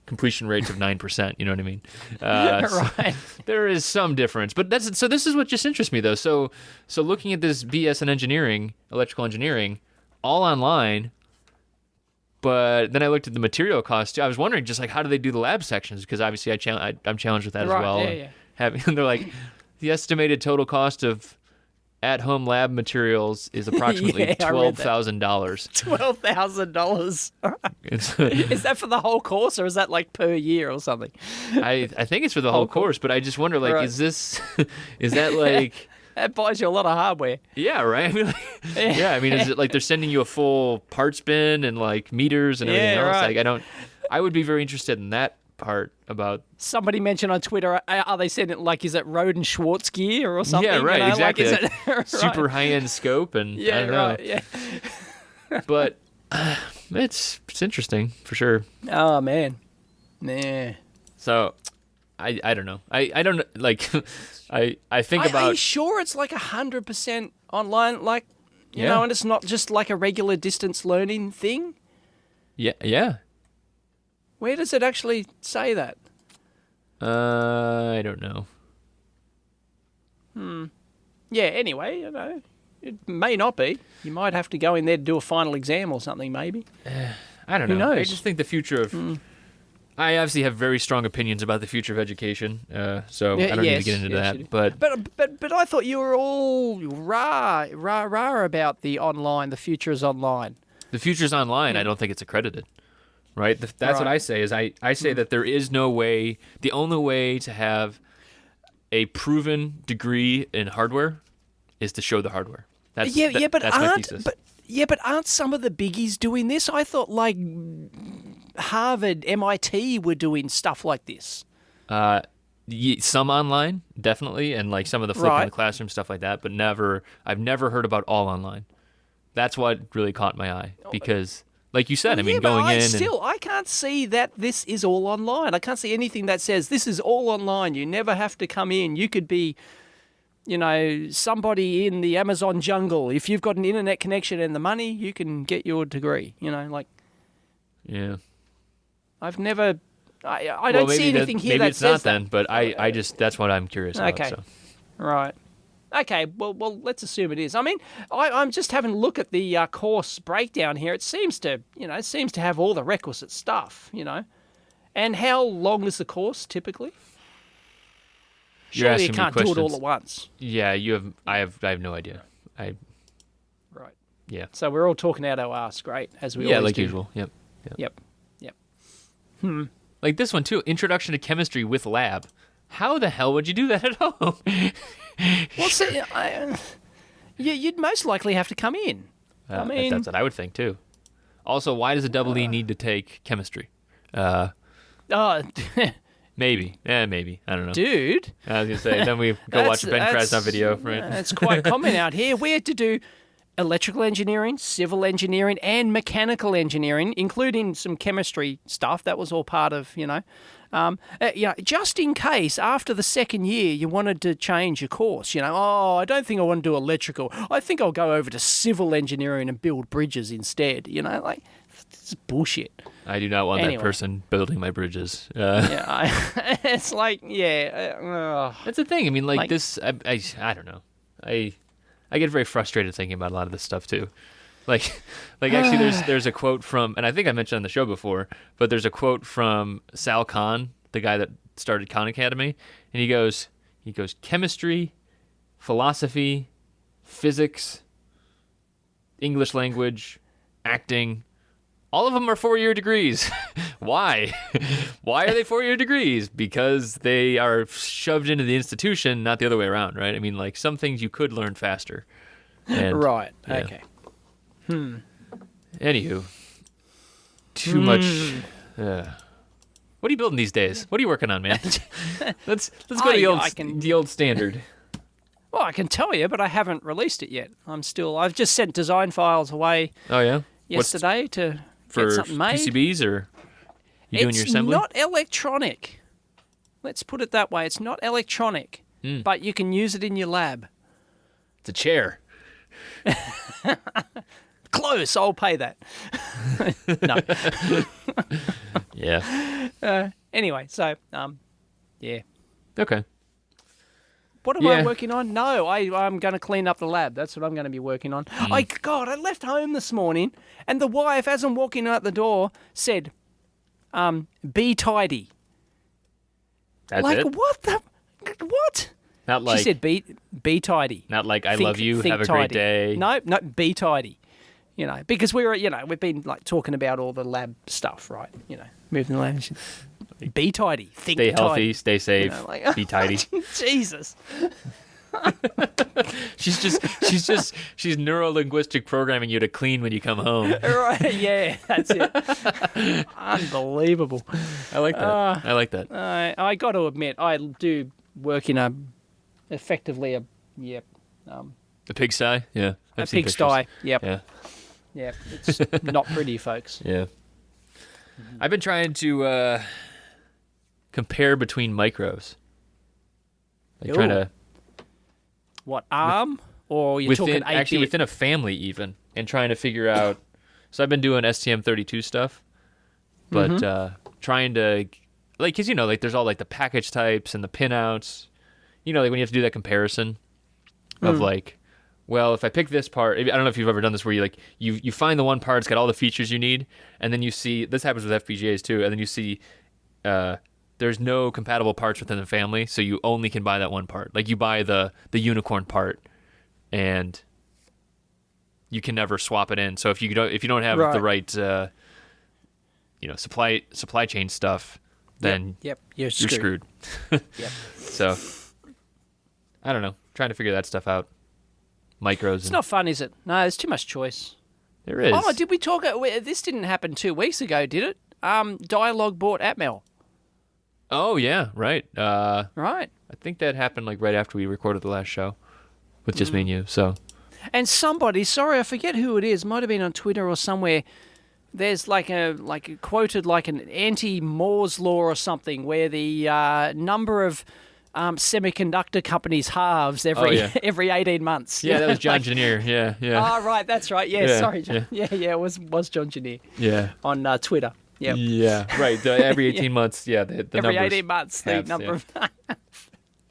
completion rates of 9%. You know what I mean? Right. There is some difference, but so. This is what just interests me though. So looking at this BS in engineering, electrical engineering, all online. But then I looked at the material cost too. I was wondering just like how do they do the lab sections? Because obviously I'm challenged with that Right, as well. yeah. And they're like the estimated total cost of at-home lab materials is approximately Yeah, I read that. $12,000. $12,000. It's Is that for the whole course, or is that like per year or something? I think it's for the whole course, but I just wonder like Right. is that like That buys you a lot of hardware. yeah, right? I mean, like, yeah, I mean, is it like they're sending you a full parts bin and like meters and everything Yeah, else? right. Like, I would be very interested in that part about. Somebody mentioned on Twitter, are they saying it like, is it Roden Schwartz gear or something? Yeah, right, exactly. Like, is it, right. Super high-end scope, and Yeah, I don't know. right. Yeah. But it's interesting for sure. Oh man. Nah. So I don't know. I don't like. I think Are about. you sure it's like 100% online? Like, you Yeah. know, and it's not just like a regular distance learning thing? Yeah. Where does it actually say that? I don't know. Yeah, anyway, you know, it may not be. You might have to go in there to do a final exam or something, maybe. I don't know. Who knows? I just think the future of. I obviously have very strong opinions about the future of education, so I don't need to get into yes, you do. that. But I thought you were all rah about the online. The future is online. The future's online. I don't think it's accredited. Right? That's what Right. I say. Is I say that there is no way. The only way to have a proven degree in hardware is to show the hardware. That's my thesis. But aren't some of the biggies doing this? I thought like Harvard, MIT were doing stuff like this. Some online, definitely, and like some of the flip in Right. the classroom stuff like that. But I've never heard about all online. That's what really caught my eye because, like you said, I mean, yeah, but going in. I can't see that this is all online. I can't see anything that says this is all online. You never have to come in. You could be, you know, somebody in the Amazon jungle. If you've got an internet connection and the money, you can get your degree. You know, like Yeah. I've never. I Well, don't maybe see anything here maybe that it's says not that. then, but I just that's what I'm curious about. Okay. So. Right. Okay, well, let's assume it is. I mean, I'm just having a look at the course breakdown here. It seems to have all the requisite stuff, you know. And how long is the course typically? You're Surely asking you me can't do it all questions. at once. Yeah, I have no idea. Right. Yeah. So we're all talking out our ass, great, as we Yeah, always like do. usual. Yep. Yep. Like this one too, Introduction to Chemistry with Lab. How the hell would you do that at home? Well, see, you'd most likely have to come in. I mean, that's what I would think too. Also, why does a double E need to take chemistry? oh, Maybe. Maybe. I don't know. dude. I was gonna say. Then we go watch a Ben Krasnov video, right? It's quite common out here. We had to do electrical engineering, civil engineering, and mechanical engineering, including some chemistry stuff. That was all part of, just in case after the second year you wanted to change your course. I don't think I want to do electrical. I think I'll go over to civil engineering and build bridges instead. Like it's bullshit. I do not want Anyway. that person building my bridges. Yeah, it's like That's the thing. I mean, like Like- this. I don't know. I get very frustrated thinking about a lot of this stuff too. Like actually, there's a quote from, and I think I mentioned on the show before, but there's a quote from Sal Khan, the guy that started Khan Academy, and he goes, chemistry, philosophy, physics, English language, acting. All of them are 4-year degrees. Why? Why are they 4-year degrees? Because they are shoved into the institution, not the other way around, right? I mean, like some things you could learn faster. And, right. yeah. Okay. Anywho, too much. What are you building these days? What are you working on, man? let's go to the old standard. Well, I can tell you, but I haven't released it yet. I've just sent design files away Oh yeah, yesterday to for get something made. PCBs or you doing your assembly? It's not electronic. Let's put it that way. It's not electronic, but you can use it in your lab. It's a chair. Close. I'll pay that. No. Yeah. Anyway, so yeah. Okay. What am Yeah. I working on? No, I'm going to clean up the lab. That's what I'm going to be working on. I left home this morning, and the wife, as I'm walking out the door, said, "Be tidy." That's like it. what the what? Not like She said, "Be tidy." not like I Think- love you. think Have a great tidy. day. No, be tidy. Because we've been like talking about all the lab stuff, right? Moving the lab. Be tidy. Think Stay tidy. healthy. Stay safe. like- Be tidy. Jesus. she's neuro-linguistic programming you to clean when you come home. Right? Yeah, that's it. Unbelievable. I like that. I like that. I got to admit, I do work in effectively a The pigsty? Yeah. I've seen pigsty. pictures. Yep. Yeah. Yeah. It's not pretty, folks. Yeah. I've been trying to compare between micros. Like trying to What, ARM? Or you're within talking 8-bit? actually within a family even, and trying to figure out. So I've been doing STM32 stuff, but trying to because like there's all like the package types and the pinouts. Like when you have to do that comparison of like, well, if I pick this part, I don't know if you've ever done this where you find the one part that's got all the features you need, and then you see this happens with FPGAs too, and then you see there's no compatible parts within the family, so you only can buy that one part. Like you buy the unicorn part, and you can never swap it in. So if you don't have the right supply chain stuff, then Yep. You're screwed. Yep. So I don't know, trying to figure that stuff out. Micros. It's not fun, is it? No, there's too much choice. There is. Oh, did we talk? This didn't happen 2 weeks ago, did it? Dialogue bought Atmel. Oh yeah, right. Right. I think that happened like right after we recorded the last show with just me and you. So. And somebody, sorry, I forget who it is, might have been on Twitter or somewhere. There's quoted like an anti-Moore's law or something, where the number of semiconductor companies halves every 18 months. Yeah, that was John Janier. Yeah. Oh, right, that's right. Yeah, Yeah, sorry, John. Yeah, it was John Janier. Yeah. On Twitter. Yep. Yeah, right. Every 18 months, yeah, the every numbers 18 months, the halves, number of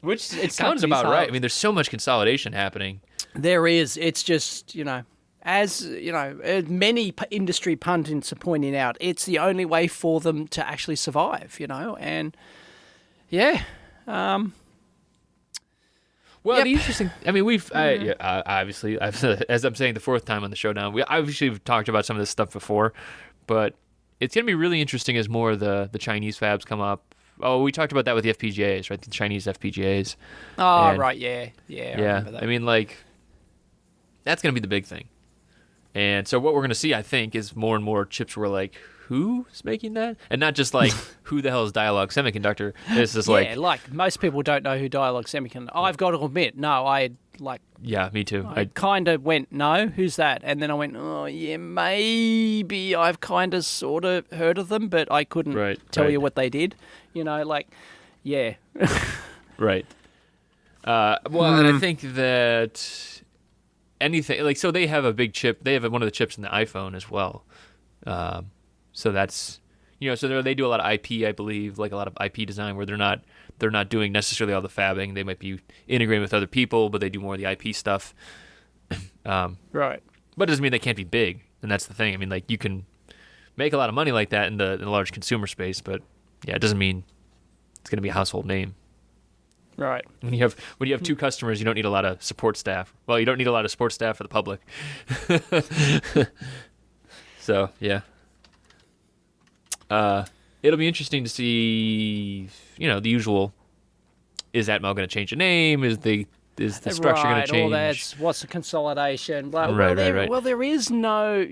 which it sounds about halves. right. I mean, there's so much consolidation happening. There is. It's just, as many industry pundits are pointing out, it's the only way for them to actually survive. And yeah. Well, Yep. the interesting. I mean, we've obviously, as I'm saying the fourth time on the show now, we obviously have talked about some of this stuff before, but it's going to be really interesting as more of the Chinese fabs come up. Oh, we talked about that with the FPGAs, right? The Chinese FPGAs. Oh, And- right, yeah. I remember that. I mean, that's going to be the big thing. And so what we're going to see, I think, is more and more chips where who's making that? And not just who the hell is Dialog Semiconductor? It's just like most people don't know who Dialog Semiconductor. I've got to admit, no, yeah, me too. I kind of went, no, who's that? And then I went, oh, yeah, maybe I've kind of sort of heard of them, but I couldn't tell you what they did. Yeah. Right. Well, and I think that anything so they have a big chip. They have one of the chips in the iPhone as well. So that's so they do a lot of IP, I believe, like a lot of IP design where they're not doing necessarily all the fabbing. They might be integrating with other people, but they do more of the IP stuff. Right. But it doesn't mean they can't be big, and that's the thing. I mean, you can make a lot of money like that in the large consumer space, but yeah, it doesn't mean it's going to be a household name. Right. When you have 2 customers, you don't need a lot of support staff. Well, you don't need a lot of support staff for the public. So yeah. It'll be interesting to see, the usual. Is Atmel going to change the name? Is the structure going to change? All that's what's the consolidation? Right. Well, there is no,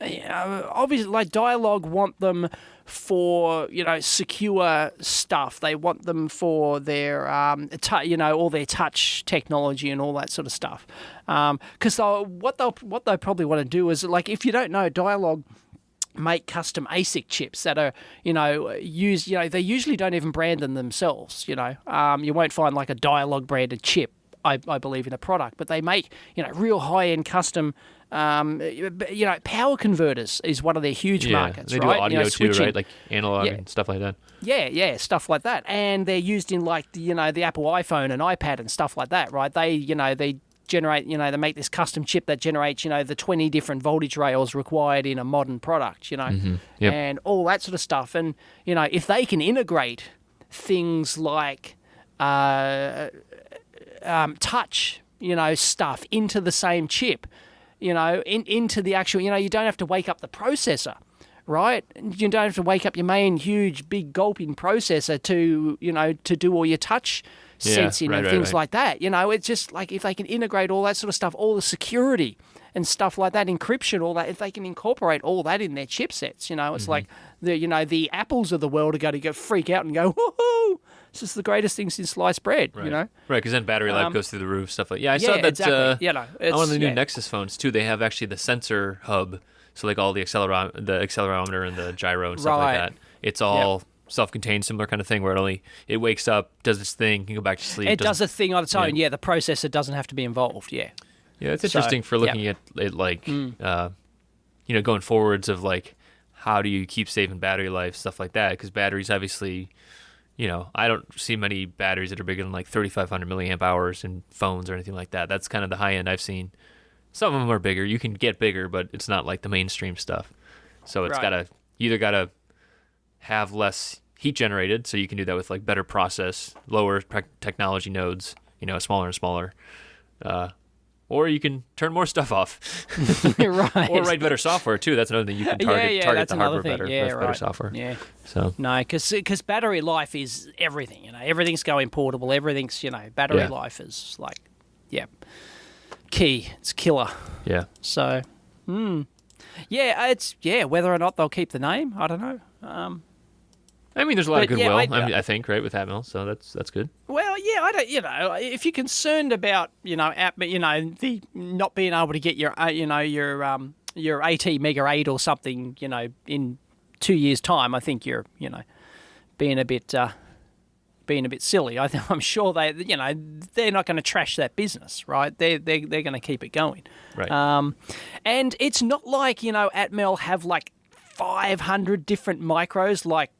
obviously, Dialog want them for secure stuff. They want them for their all their touch technology and all that sort of stuff. Because what they'll probably want to do is if you don't know, Dialog make custom ASIC chips that are, used, they usually don't even brand them themselves, you won't find a Dialog branded chip, I believe, in a product, but they make, real high-end custom, power converters is one of their huge markets, they right? do audio too, switching. right? Like analog and stuff like that. Yeah, stuff like that. And they're used in the Apple iPhone and iPad and stuff like that, right? They generate, they make this custom chip that generates, the 20 different voltage rails required in a modern product, Yep. and all that sort of stuff. And, if they can integrate things like touch, stuff into the same chip, into the actual, you don't have to wake up the processor, right? You don't have to wake up your main huge big gulping processor to do all your touch sensing and things right. like that. It's just like if they can integrate all that sort of stuff, all the security and stuff like that, encryption, all that, if they can incorporate all that in their chipsets, it's like the Apples of the world are going to go freak out and go, woohoo! This is the greatest thing since sliced bread, Right. Right, because then battery life goes through the roof, stuff like. Yeah, I saw that. Exactly. On one of the new Nexus phones too, they have actually the sensor hub, so like all the accelerometer and the gyro and stuff like that. It's all self-contained, similar kind of thing where it wakes up, does its thing, can go back to sleep. It does a thing on its own. Yeah, the processor doesn't have to be involved. Yeah. Yeah, it's interesting for looking at it like, going forwards of like, how do you keep saving battery life, stuff like that? Because batteries obviously, I don't see many batteries that are bigger than like 3,500 milliamp hours in phones or anything like that. That's kind of the high end I've seen. Some of them are bigger. You can get bigger, but it's not like the mainstream stuff. So it's you got to have less heat generated, so you can do that with like better process, lower technology nodes, smaller and smaller. Or you can turn more stuff off. Right. Or write better software, too. That's another thing. You can target the hardware better with better software. Yeah. So. No, because battery life is everything. Everything's going portable. Everything's, battery life is like, key. It's killer. Yeah. So, whether or not they'll keep the name, I don't know. I mean, there's a lot of goodwill, I think, right, with Atmel, so that's good. Well, yeah, I don't, if you're concerned about, the not being able to get your AT Mega 8 or something, in 2 years' time, I think you're, being a bit silly. I'm sure they're not going to trash that business, right? They're going to keep it going. Right. And it's not like, Atmel have like 500 different micros like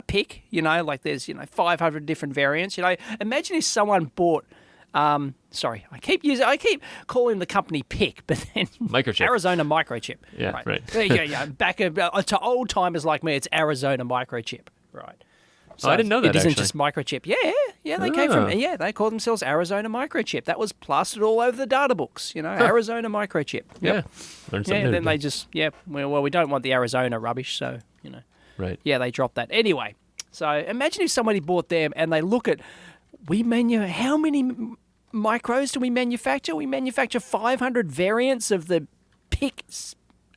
PIC, like there's 500 different variants. Imagine if someone bought sorry, I keep calling the company PIC, but then Microchip. Arizona Microchip. Yeah, right. Yeah. Back to old timers like me, it's Arizona Microchip, right? So I didn't know that. It isn't actually. just Microchip. Yeah, they came from. Yeah, they called themselves Arizona Microchip. That was plastered all over the data books. Arizona Microchip. Yep. Yeah, learned something new then today. they just we don't want the Arizona rubbish, so Right. Yeah, they dropped that. Anyway, so imagine if somebody bought them and they look at, how many micros do we manufacture? We manufacture 500 variants of the PIC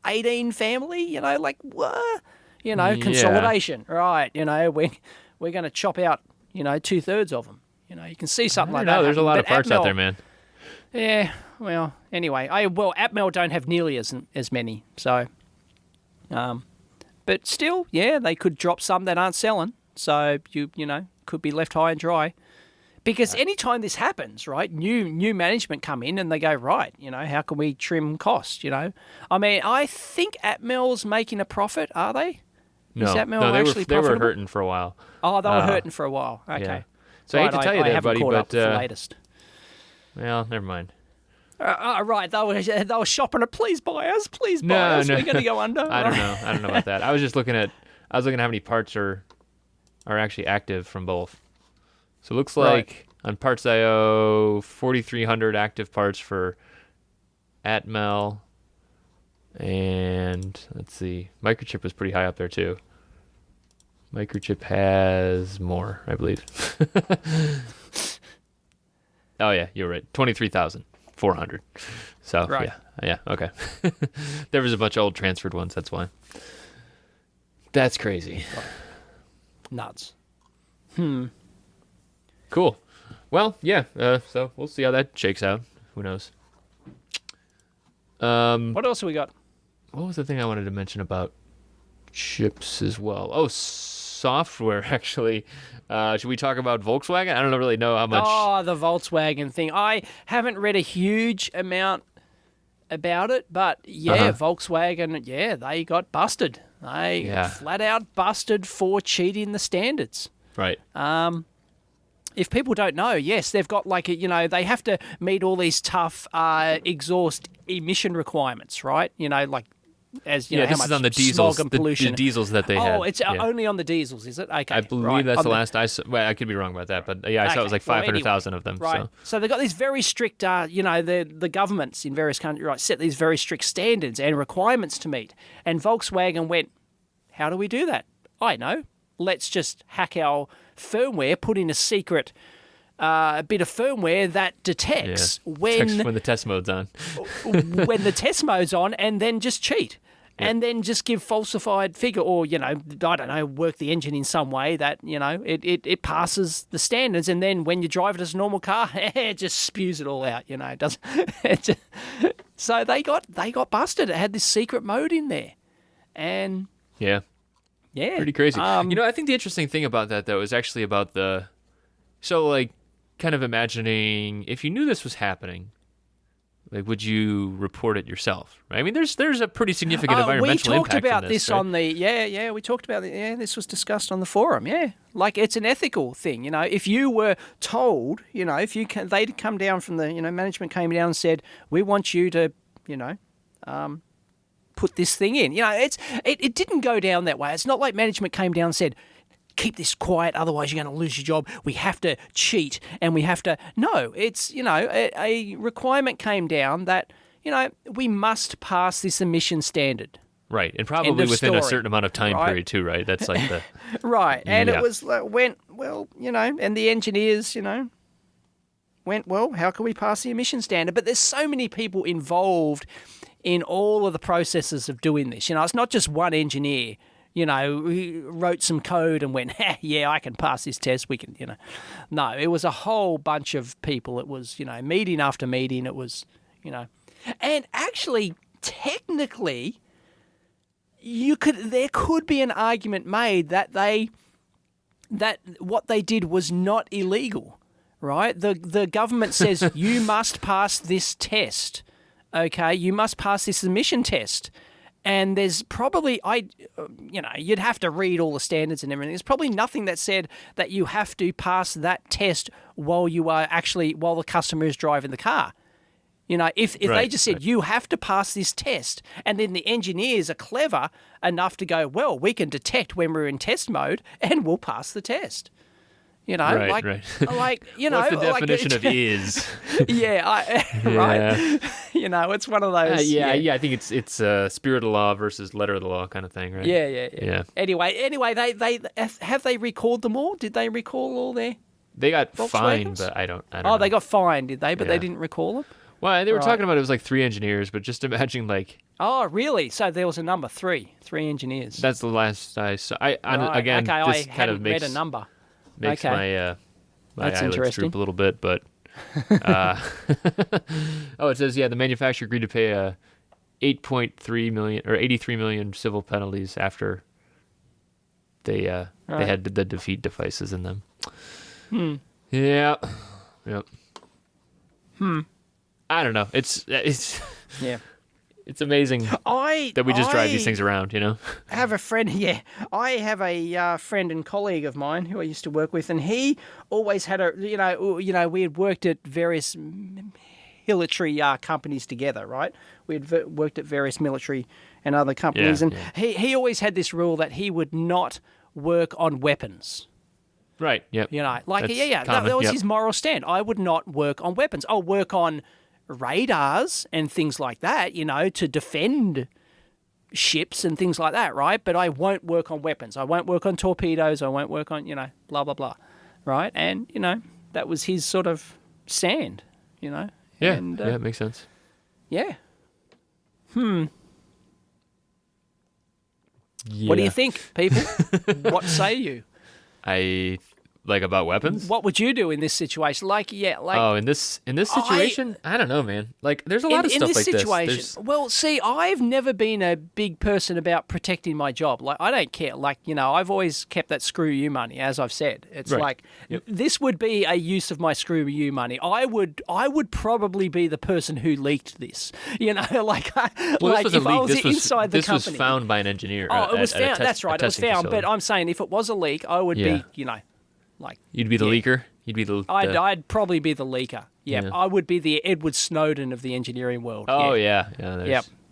18 family, like what? Consolidation. Right, we're going to chop out, 2/3 of them. You can see something like that. There's a lot of parts Atmel, out there, man. Yeah, well, anyway, Atmel don't have nearly as many, so but still, they could drop some that aren't selling. So you could be left high and dry. Because anytime this happens, right, new management come in and they go, right, how can we trim costs, I mean, I think Atmel's making a profit, are they? No, Is Atmel they were hurting for a while. Oh, they were hurting for a while. Okay. Yeah. So I hate to tell you I that, haven't buddy, caught up but with the latest. well, never mind. Right, they were shopping it. Please buy us. Please buy us. No. We're going to go under. I don't know about that. I was just looking at how many parts are actually active from both. So it looks like on Parts.io, 4,300 active parts for Atmel, and let's see, Microchip was pretty high up there too. Microchip has more, I believe. Oh yeah, you're right. 23,400. So yeah, okay. There was a bunch of old transferred ones. That's why. That's crazy. Nuts. Cool. Well, yeah. So we'll see how that shakes out. Who knows? What else have we got? What was the thing I wanted to mention about chips as well? Oh, software, actually. Should we talk about Volkswagen? I don't really know how much. Oh, the Volkswagen thing. I haven't read a huge amount about it, but Volkswagen, they got busted. They flat out busted for cheating the standards. Right. If people don't know, yes, they've got they have to meet all these tough exhaust emission requirements, right? As how this much is on the diesels, smog and pollution. the diesels that they had. Oh, it's only on the diesels, is it? Okay, I believe that's the last I saw. Well, I could be wrong about that, but I saw it was like 500,000 of them. Right. So they've got these very strict, the governments in various countries, set these very strict standards and requirements to meet. And Volkswagen went, how do we do that? I know. Let's just hack our firmware, put in a secret a bit of firmware that detects when the test mode's on. when the test mode's on, and then just cheat. And then just give falsified figure, or, I don't know, work the engine in some way that, it passes the standards. And then when you drive it as a normal car, it just spews it all out, It doesn't. So they got busted. It had this secret mode in there. And yeah. Pretty crazy. I think the interesting thing about that, though, is actually about kind of imagining if you knew this was happening, like, would you report it yourself? Right? I mean, there's a pretty significant environmental impact. We talked about from this right? on the we talked about it. Yeah, this was discussed on the forum. Yeah, like it's an ethical thing. If you were told, if they'd come down from the management came down and said, we want you to put this thing in. It didn't go down that way. It's not like management came down and said, keep this quiet, otherwise you're going to lose your job. We have to cheat, and we have to... No, it's, a requirement came down that, we must pass this emission standard. Right, and probably within a certain amount of time period too, right? That's like the... Right, and it was went, well, and the engineers, went, well, how can we pass the emission standard? But there's so many people involved in all of the processes of doing this. It's not just one engineer, who wrote some code and went, yeah, I can pass this test. We can, No, it was a whole bunch of people. It was, meeting after meeting. It was, and actually, technically, there could be an argument made that what they did was not illegal, right? The government says you must pass this test. Okay, you must pass this emission test. And there's probably, you'd have to read all the standards and everything. There's probably nothing that said that you have to pass that test while the customer is driving the car. If they just said, you have to pass this test, and then the engineers are clever enough to go, well, we can detect when we're in test mode and we'll pass the test. Right. What's the definition of is? Right. It's one of those. I think it's spirit of law versus letter of the law kind of thing, right? Yeah. Anyway, they recalled them all? Did they recall all their? They got fined, but I don't know. They got fined, did they? But they didn't recall them. Well, they were talking about it was like 3 engineers, but just imagine like. Oh, really? So there was a number 3 engineers. That's the last I saw. I hadn't read a number. Makes my That's eyelids droop a little bit, but it says the manufacturer agreed to pay $8.3 million or $83 million civil penalties after they had the defeat devices in them. Yeah. Yep. I don't know. It's yeah. It's amazing that we just drive these things around, I have a friend, I have a friend and colleague of mine who I used to work with, and he always had we had worked at various military companies together, right? We had worked at various military and other companies, he always had this rule that he would not work on weapons. Right, yep. That was his moral stand. I would not work on weapons. I'll work on radars and things like that, to defend ships and things like that, right? But I won't work on weapons. I won't work on torpedoes. I won't work on, blah, blah, blah, right? And, that was his sort of stand, Yeah, it makes sense. Yeah. Yeah. What do you think, people? What say you? About weapons? What would you do in this situation? In this situation? I don't know, man. There's a lot of stuff like this. Well, see, I've never been a big person about protecting my job. I don't care. I've always kept that screw you money, as I've said. It's this would be a use of my screw you money. I would probably be the person who leaked this. This wasn't if I was inside the company. This was found by an engineer. It was found. That's right. It was found. Facility. But I'm saying if it was a leak, I would be, You'd be the leaker? You'd be the... I'd probably be the leaker. Yeah. I would be the Edward Snowden of the engineering world. Oh, yeah.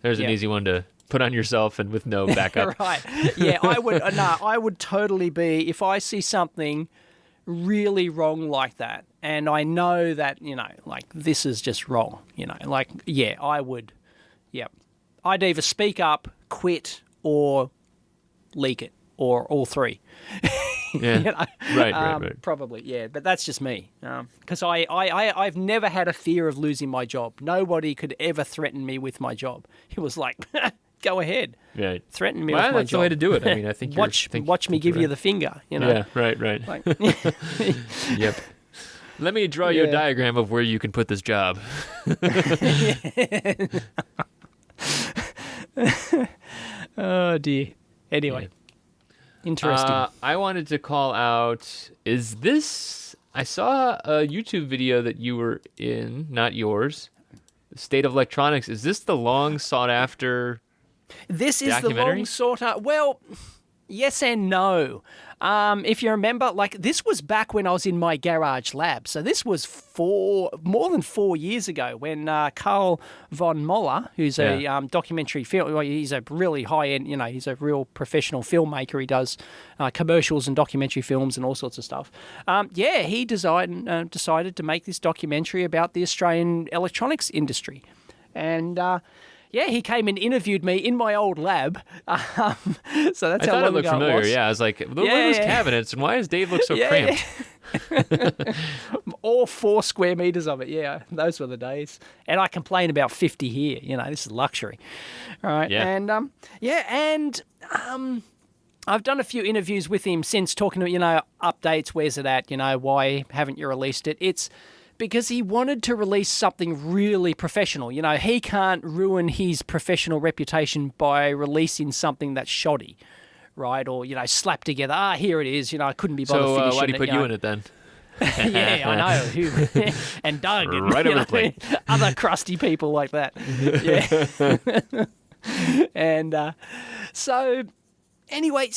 There's an easy one to put on yourself and with no backup. Right. Yeah, I would... I would totally be... If I see something really wrong like that, and I know that, this is just wrong, I would... Yep. I'd either speak up, quit, or leak it, or all 3. Yeah. You know? Right. Probably, yeah. But that's just me. Because I've never had a fear of losing my job. Nobody could ever threaten me with my job. It was like, go ahead. Right. Threaten me Well, with my that's job. the way to do it. I mean, I think watch me give you the finger, you know. Yeah, right. Like, Yep. Let me draw you a diagram of where you can put this job. oh dear. Anyway, interesting. I wanted to call out, I saw a YouTube video that you were in, not yours, State of Electronics. Is this the long sought after This is the documentary? long sought after. Well, yes and no. If you remember, like this was back when I was in my garage lab. So this was more than 4 years ago when Carl von Moller, who's a documentary film, well, he's a really high-end, you know, he's a real professional filmmaker. He does commercials and documentary films and all sorts of stuff. He decided to make this documentary about the Australian electronics industry. And... he came and interviewed me in my old lab. So that's how long ago it was. I thought it looked familiar. Yeah, I was like, what are those cabinets, and why does Dave look so cramped? All 4 square meters of it. Yeah, those were the days. And I complain about 50 here. You know, this is luxury. All right. Yeah. And I've done a few interviews with him since, talking to, you know, updates. Where's it at? You know, why haven't you released it? It's because he wanted to release something really professional. You know, he can't ruin his professional reputation by releasing something that's shoddy, right? Or, you know, slapped together. Here it is. You know, I couldn't be bothered finishing it. So why did he put you in it then? Yeah, I know. And Doug. And, right over the plate. Other crusty people like that. Yeah. And so... Anyway,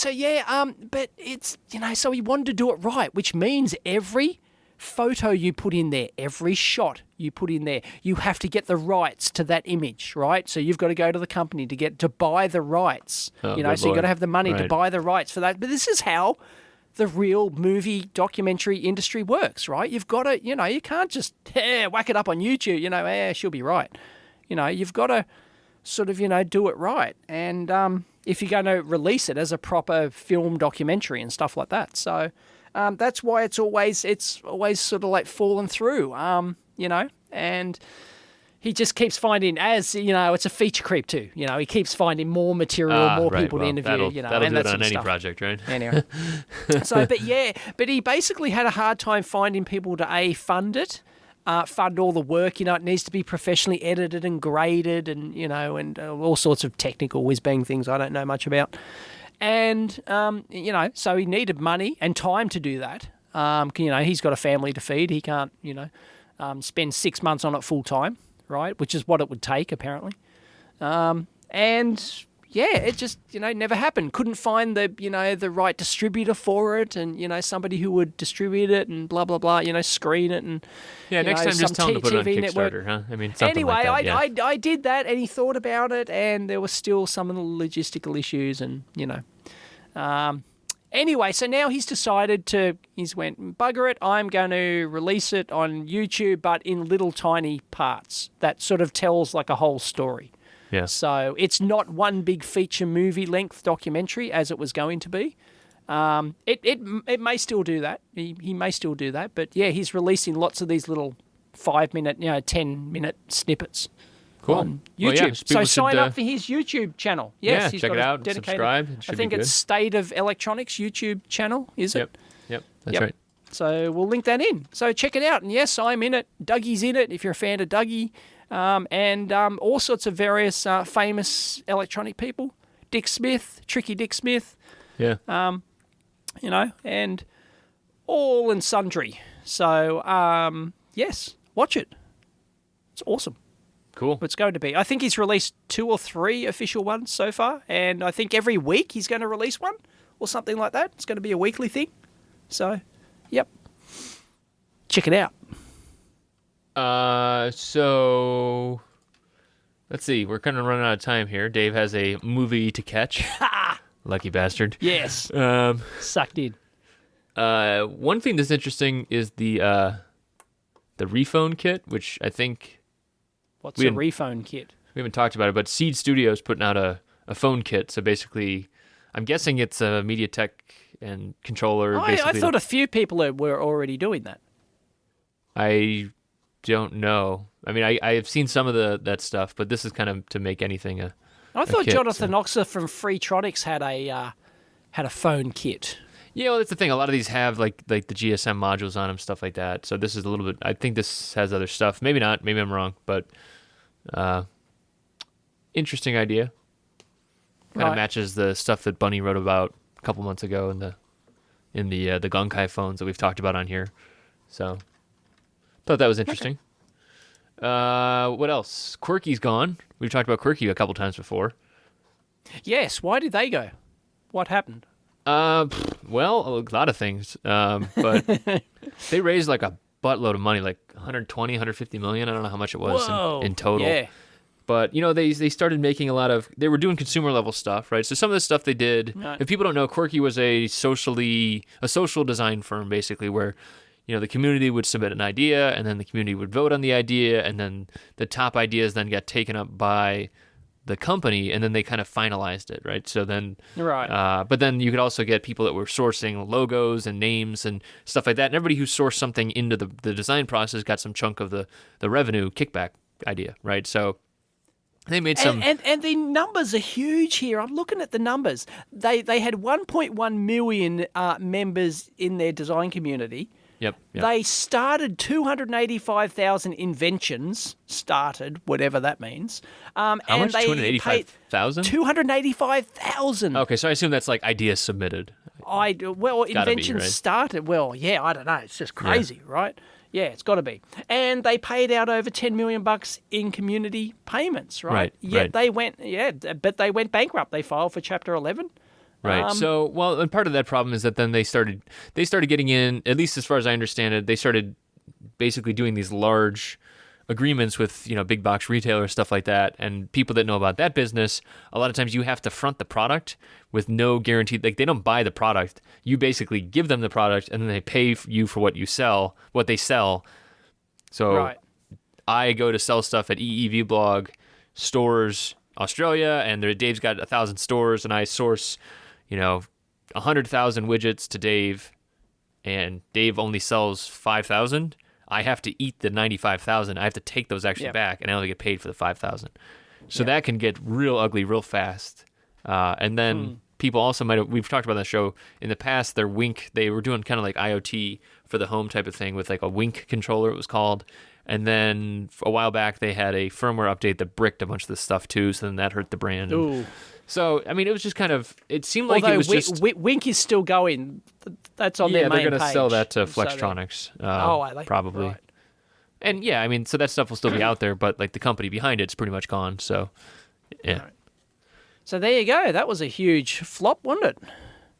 but it's, you know, so he wanted to do it right, which means every photo you put in there, every shot you put in there, you have to get the rights to that image, right? So you've got to go to the company to buy the rights, you know, so you've got to have the money to buy the rights for that. But this is how the real movie documentary industry works, right? You've got to, you know, you can't just whack it up on YouTube, you know, she'll be right. You know, you've got to sort of, you know, do it right. And if you're going to release it as a proper film documentary and stuff like that. So that's why it's always sort of like fallen through, you know, and he just keeps finding, as, you know, it's a feature creep too. You know, he keeps finding more material, more people to interview, you know. That'll and do that it sort on of any stuff. project, right? Anyway. But he basically had a hard time finding people to fund it. Fund all the work, you know, it needs to be professionally edited and graded and, you know, and all sorts of technical whiz-bang things I don't know much about. And, you know, so he needed money and time to do that. You know, he's got a family to feed. He can't, you know, spend 6 months on it full time, right, which is what it would take, apparently. And... yeah, it just, you know, never happened. Couldn't find the, you know, the right distributor for it and, you know, somebody who would distribute it and blah, blah, blah, you know, screen it and, yeah, next time just tell him to put it on Kickstarter, huh? I mean, something anyway, like that, I did that and he thought about it and there were still some of the logistical issues and, you know. Anyway, so now he's went, bugger it, I'm going to release it on YouTube, but in little tiny parts that sort of tells like a whole story. Yeah. So it's not one big feature movie length documentary as it was going to be. It may still do that. He may still do that. But yeah, he's releasing lots of these little 5-minute, you know, 10-minute snippets on YouTube. Well, sign up for his YouTube channel. Yes, he's check got it a out. dedicated, Subscribe. It should I think be it's good. State of Electronics YouTube channel, is it? Yep. That's right. So we'll link that in. So check it out. And yes, I'm in it. Dougie's in it if you're a fan of Dougie. And all sorts of various famous electronic people. Dick Smith, Tricky Dick Smith. Yeah. You know, and all and sundry. So, yes, watch it. It's awesome. Cool. It's going to be. I think he's released 2 or 3 official ones so far. And I think every week he's going to release one or something like that. It's going to be a weekly thing. So, yep. Check it out. So let's see. We're kind of running out of time here. Dave has a movie to catch. Lucky bastard. Yes. Sucked in. One thing that's interesting is the rephone kit, which I think What's a rephone kit? we haven't talked about it, but Seed Studios putting out a phone kit. So basically, I'm guessing it's a MediaTek and controller. I basically, thought a few people were already doing that. I don't know. I mean, I have seen some of that stuff, but this is kind of to make anything I thought kit, Jonathan Oxer from Freetronics had a phone kit. Yeah, well, that's the thing. A lot of these have like the GSM modules on them, stuff like that. So this is a little bit. I think this has other stuff. Maybe not. Maybe I'm wrong. But interesting idea. Kind of matches the stuff that Bunny wrote about a couple months ago in the Gunkai phones that we've talked about on here. So thought that was interesting. Okay. What else? Quirky's gone. We've talked about Quirky a couple times before. Yes. Why did they go? What happened? Well, a lot of things. But they raised like a buttload of money, like 120, 150 million. I don't know how much it was in total. Yeah. But, they started making they were doing consumer level stuff, right? So some of the stuff they did, if people don't know, Quirky was a social design firm, basically, where, the community would submit an idea, and then the community would vote on the idea, and then the top ideas then got taken up by the company, and then they kind of finalized it, right? So then, but then you could also get people that were sourcing logos and names and stuff like that, and everybody who sourced something into the design process got some chunk of the revenue kickback idea, right? So they made some, and the numbers are huge here. I'm looking at the numbers. They had 1.1 million members in their design community. Yep. They started 285,000 inventions. Started, whatever that means. How much? 285,000. 285,000. Okay, so I assume that's like ideas submitted. Inventions started. Well, yeah, I don't know. It's just crazy, right? Yeah, it's got to be. And they paid out over $10 million in community payments, right? Yet they went, but they went bankrupt. They filed for Chapter 11. Right. And part of that problem is that then they started getting in, at least as far as I understand it, they started basically doing these large agreements with, big box retailers, stuff like that. And people that know about that business, a lot of times you have to front the product with no guarantee. Like, they don't buy the product. You basically give them the product, and then they pay you for what they sell. So I go to sell stuff at EEV Blog stores, Australia, and Dave's got 1,000 stores, and I source 100,000 widgets to Dave, and Dave only sells 5,000. I have to eat the 95,000. I have to take those actually back, and I only get paid for the 5,000. So that can get real ugly real fast. And then people also we've talked about on the show in the past, they were doing kind of like IoT for the home type of thing with like a Wink controller, it was called. And then a while back, they had a firmware update that bricked a bunch of this stuff too, so then that hurt the brand. Ooh. So, I mean, it was just kind of, it seemed like it was just... Wink is still going. That's on their main page. Yeah, they're going to sell that to Flextronics, probably. Right. And yeah, I mean, so that stuff will still be out there, but like the company behind it's pretty much gone, so yeah. Right. So there you go. That was a huge flop, wasn't it?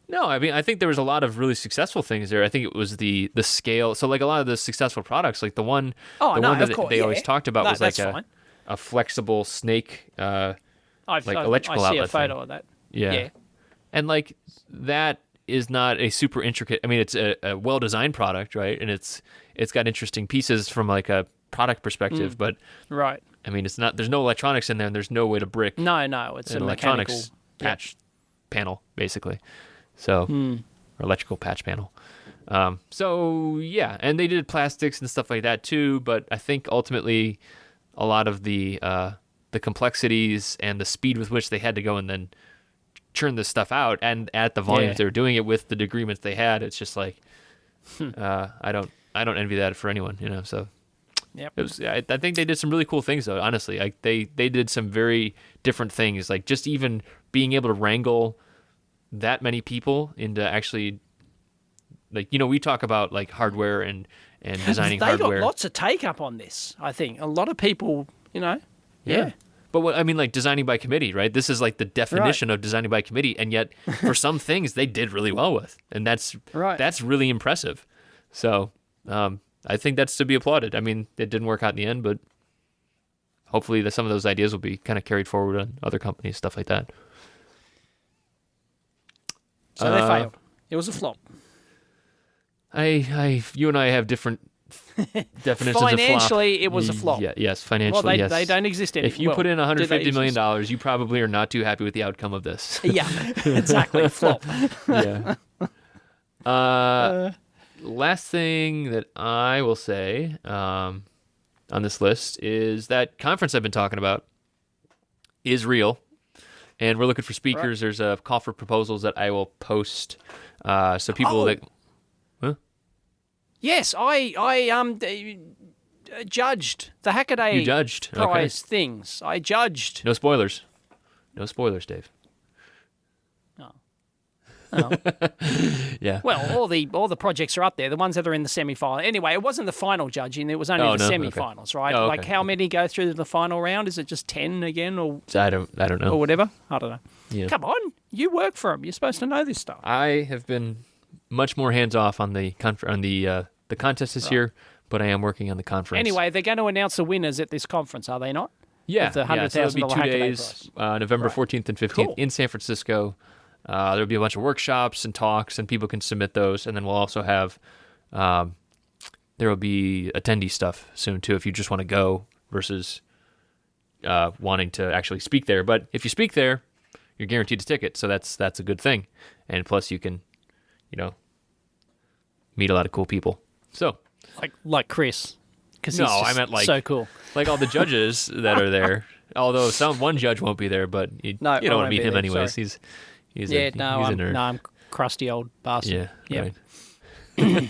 No, I mean, I think there was a lot of really successful things there. I think it was the scale. So like a lot of the successful products, like the one that they always talked about was like a flexible snake electrical outlet. I see a photo of that. Yeah. And like that is not a super intricate. I mean, it's a well-designed product, right? And it's got interesting pieces from like a product perspective, but right. I mean, it's not. There's no electronics in there, and there's no way to brick. No, it's an electronics patch panel, basically. So, or electrical patch panel. So yeah, and they did plastics and stuff like that too. But I think ultimately, a lot of the complexities and the speed with which they had to go and then churn this stuff out, and at the volumes they were doing it with the agreements they had, it's just like I don't envy that for anyone, So yep. It was. I think they did some really cool things though. Honestly, like they did some very different things, like just even being able to wrangle that many people into actually, like, we talk about like hardware and designing hardware. They got lots of take up on this. I think a lot of people, Yeah. But what I mean, like designing by committee, right? This is like the definition of designing by committee, and yet for some things they did really well with, and that's really impressive. So I think that's to be applauded. I mean, it didn't work out in the end, but hopefully some of those ideas will be kind of carried forward on other companies, stuff like that. So they failed. It was a flop. You and I have different definitions of flop. Financially, it was a flop. Yes, financially, well, yes. they don't exist anymore. If you put in $150 million, you probably are not too happy with the outcome of this. Yeah, exactly. Flop. Yeah. Last thing that I will say on this list is that conference I've been talking about is real, and we're looking for speakers. Right. There's a call for proposals that I will post. So people that... Huh? Yes, I judged the Hackaday You judged. prize things. I judged. No spoilers. No spoilers, Dave. Oh. Yeah. Well, all the projects are up there. The ones that are in the semi-final. Anyway, it wasn't the final judging. It was only the semi-finals, right? Oh, okay. Like how many go through the final round? Is it just 10 again, or I don't know. or whatever? I don't know. Yeah. Come on, you work for them. You're supposed to know this stuff. I have been much more hands off on the contest this year, but I am working on the conference. Anyway, they're going to announce the winners at this conference, are they not? Yeah, Of the $100,000 so it'll be 2 Hackaday days, prize. November 14th and 15th Cool. in San Francisco. There'll be a bunch of workshops and talks, and people can submit those. And then we'll also have, there will be attendee stuff soon too, if you just want to go versus wanting to actually speak there. But if you speak there, you're guaranteed a ticket, so that's a good thing. And plus, you can, meet a lot of cool people. So, Like Chris. Because no, I meant like so cool. Like all the judges that are there. Although one judge won't be there, but you don't want to meet him anyways. Sorry. He's a nerd. I'm crusty old bastard. Yeah. Right.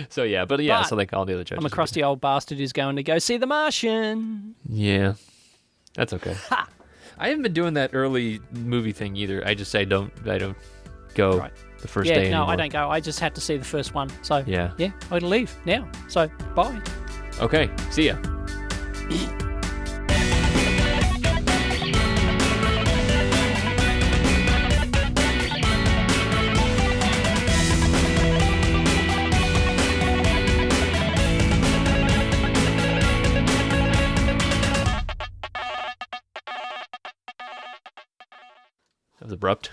So yeah, but like all the other judges. I'm a crusty old bastard who's going to go see The Martian. Yeah, that's okay. I haven't been doing that early movie thing either. I just say I don't go the first day anymore. I don't go. I just had to see the first one. So yeah, I'm going to leave now. So bye. Okay, see ya. That was abrupt.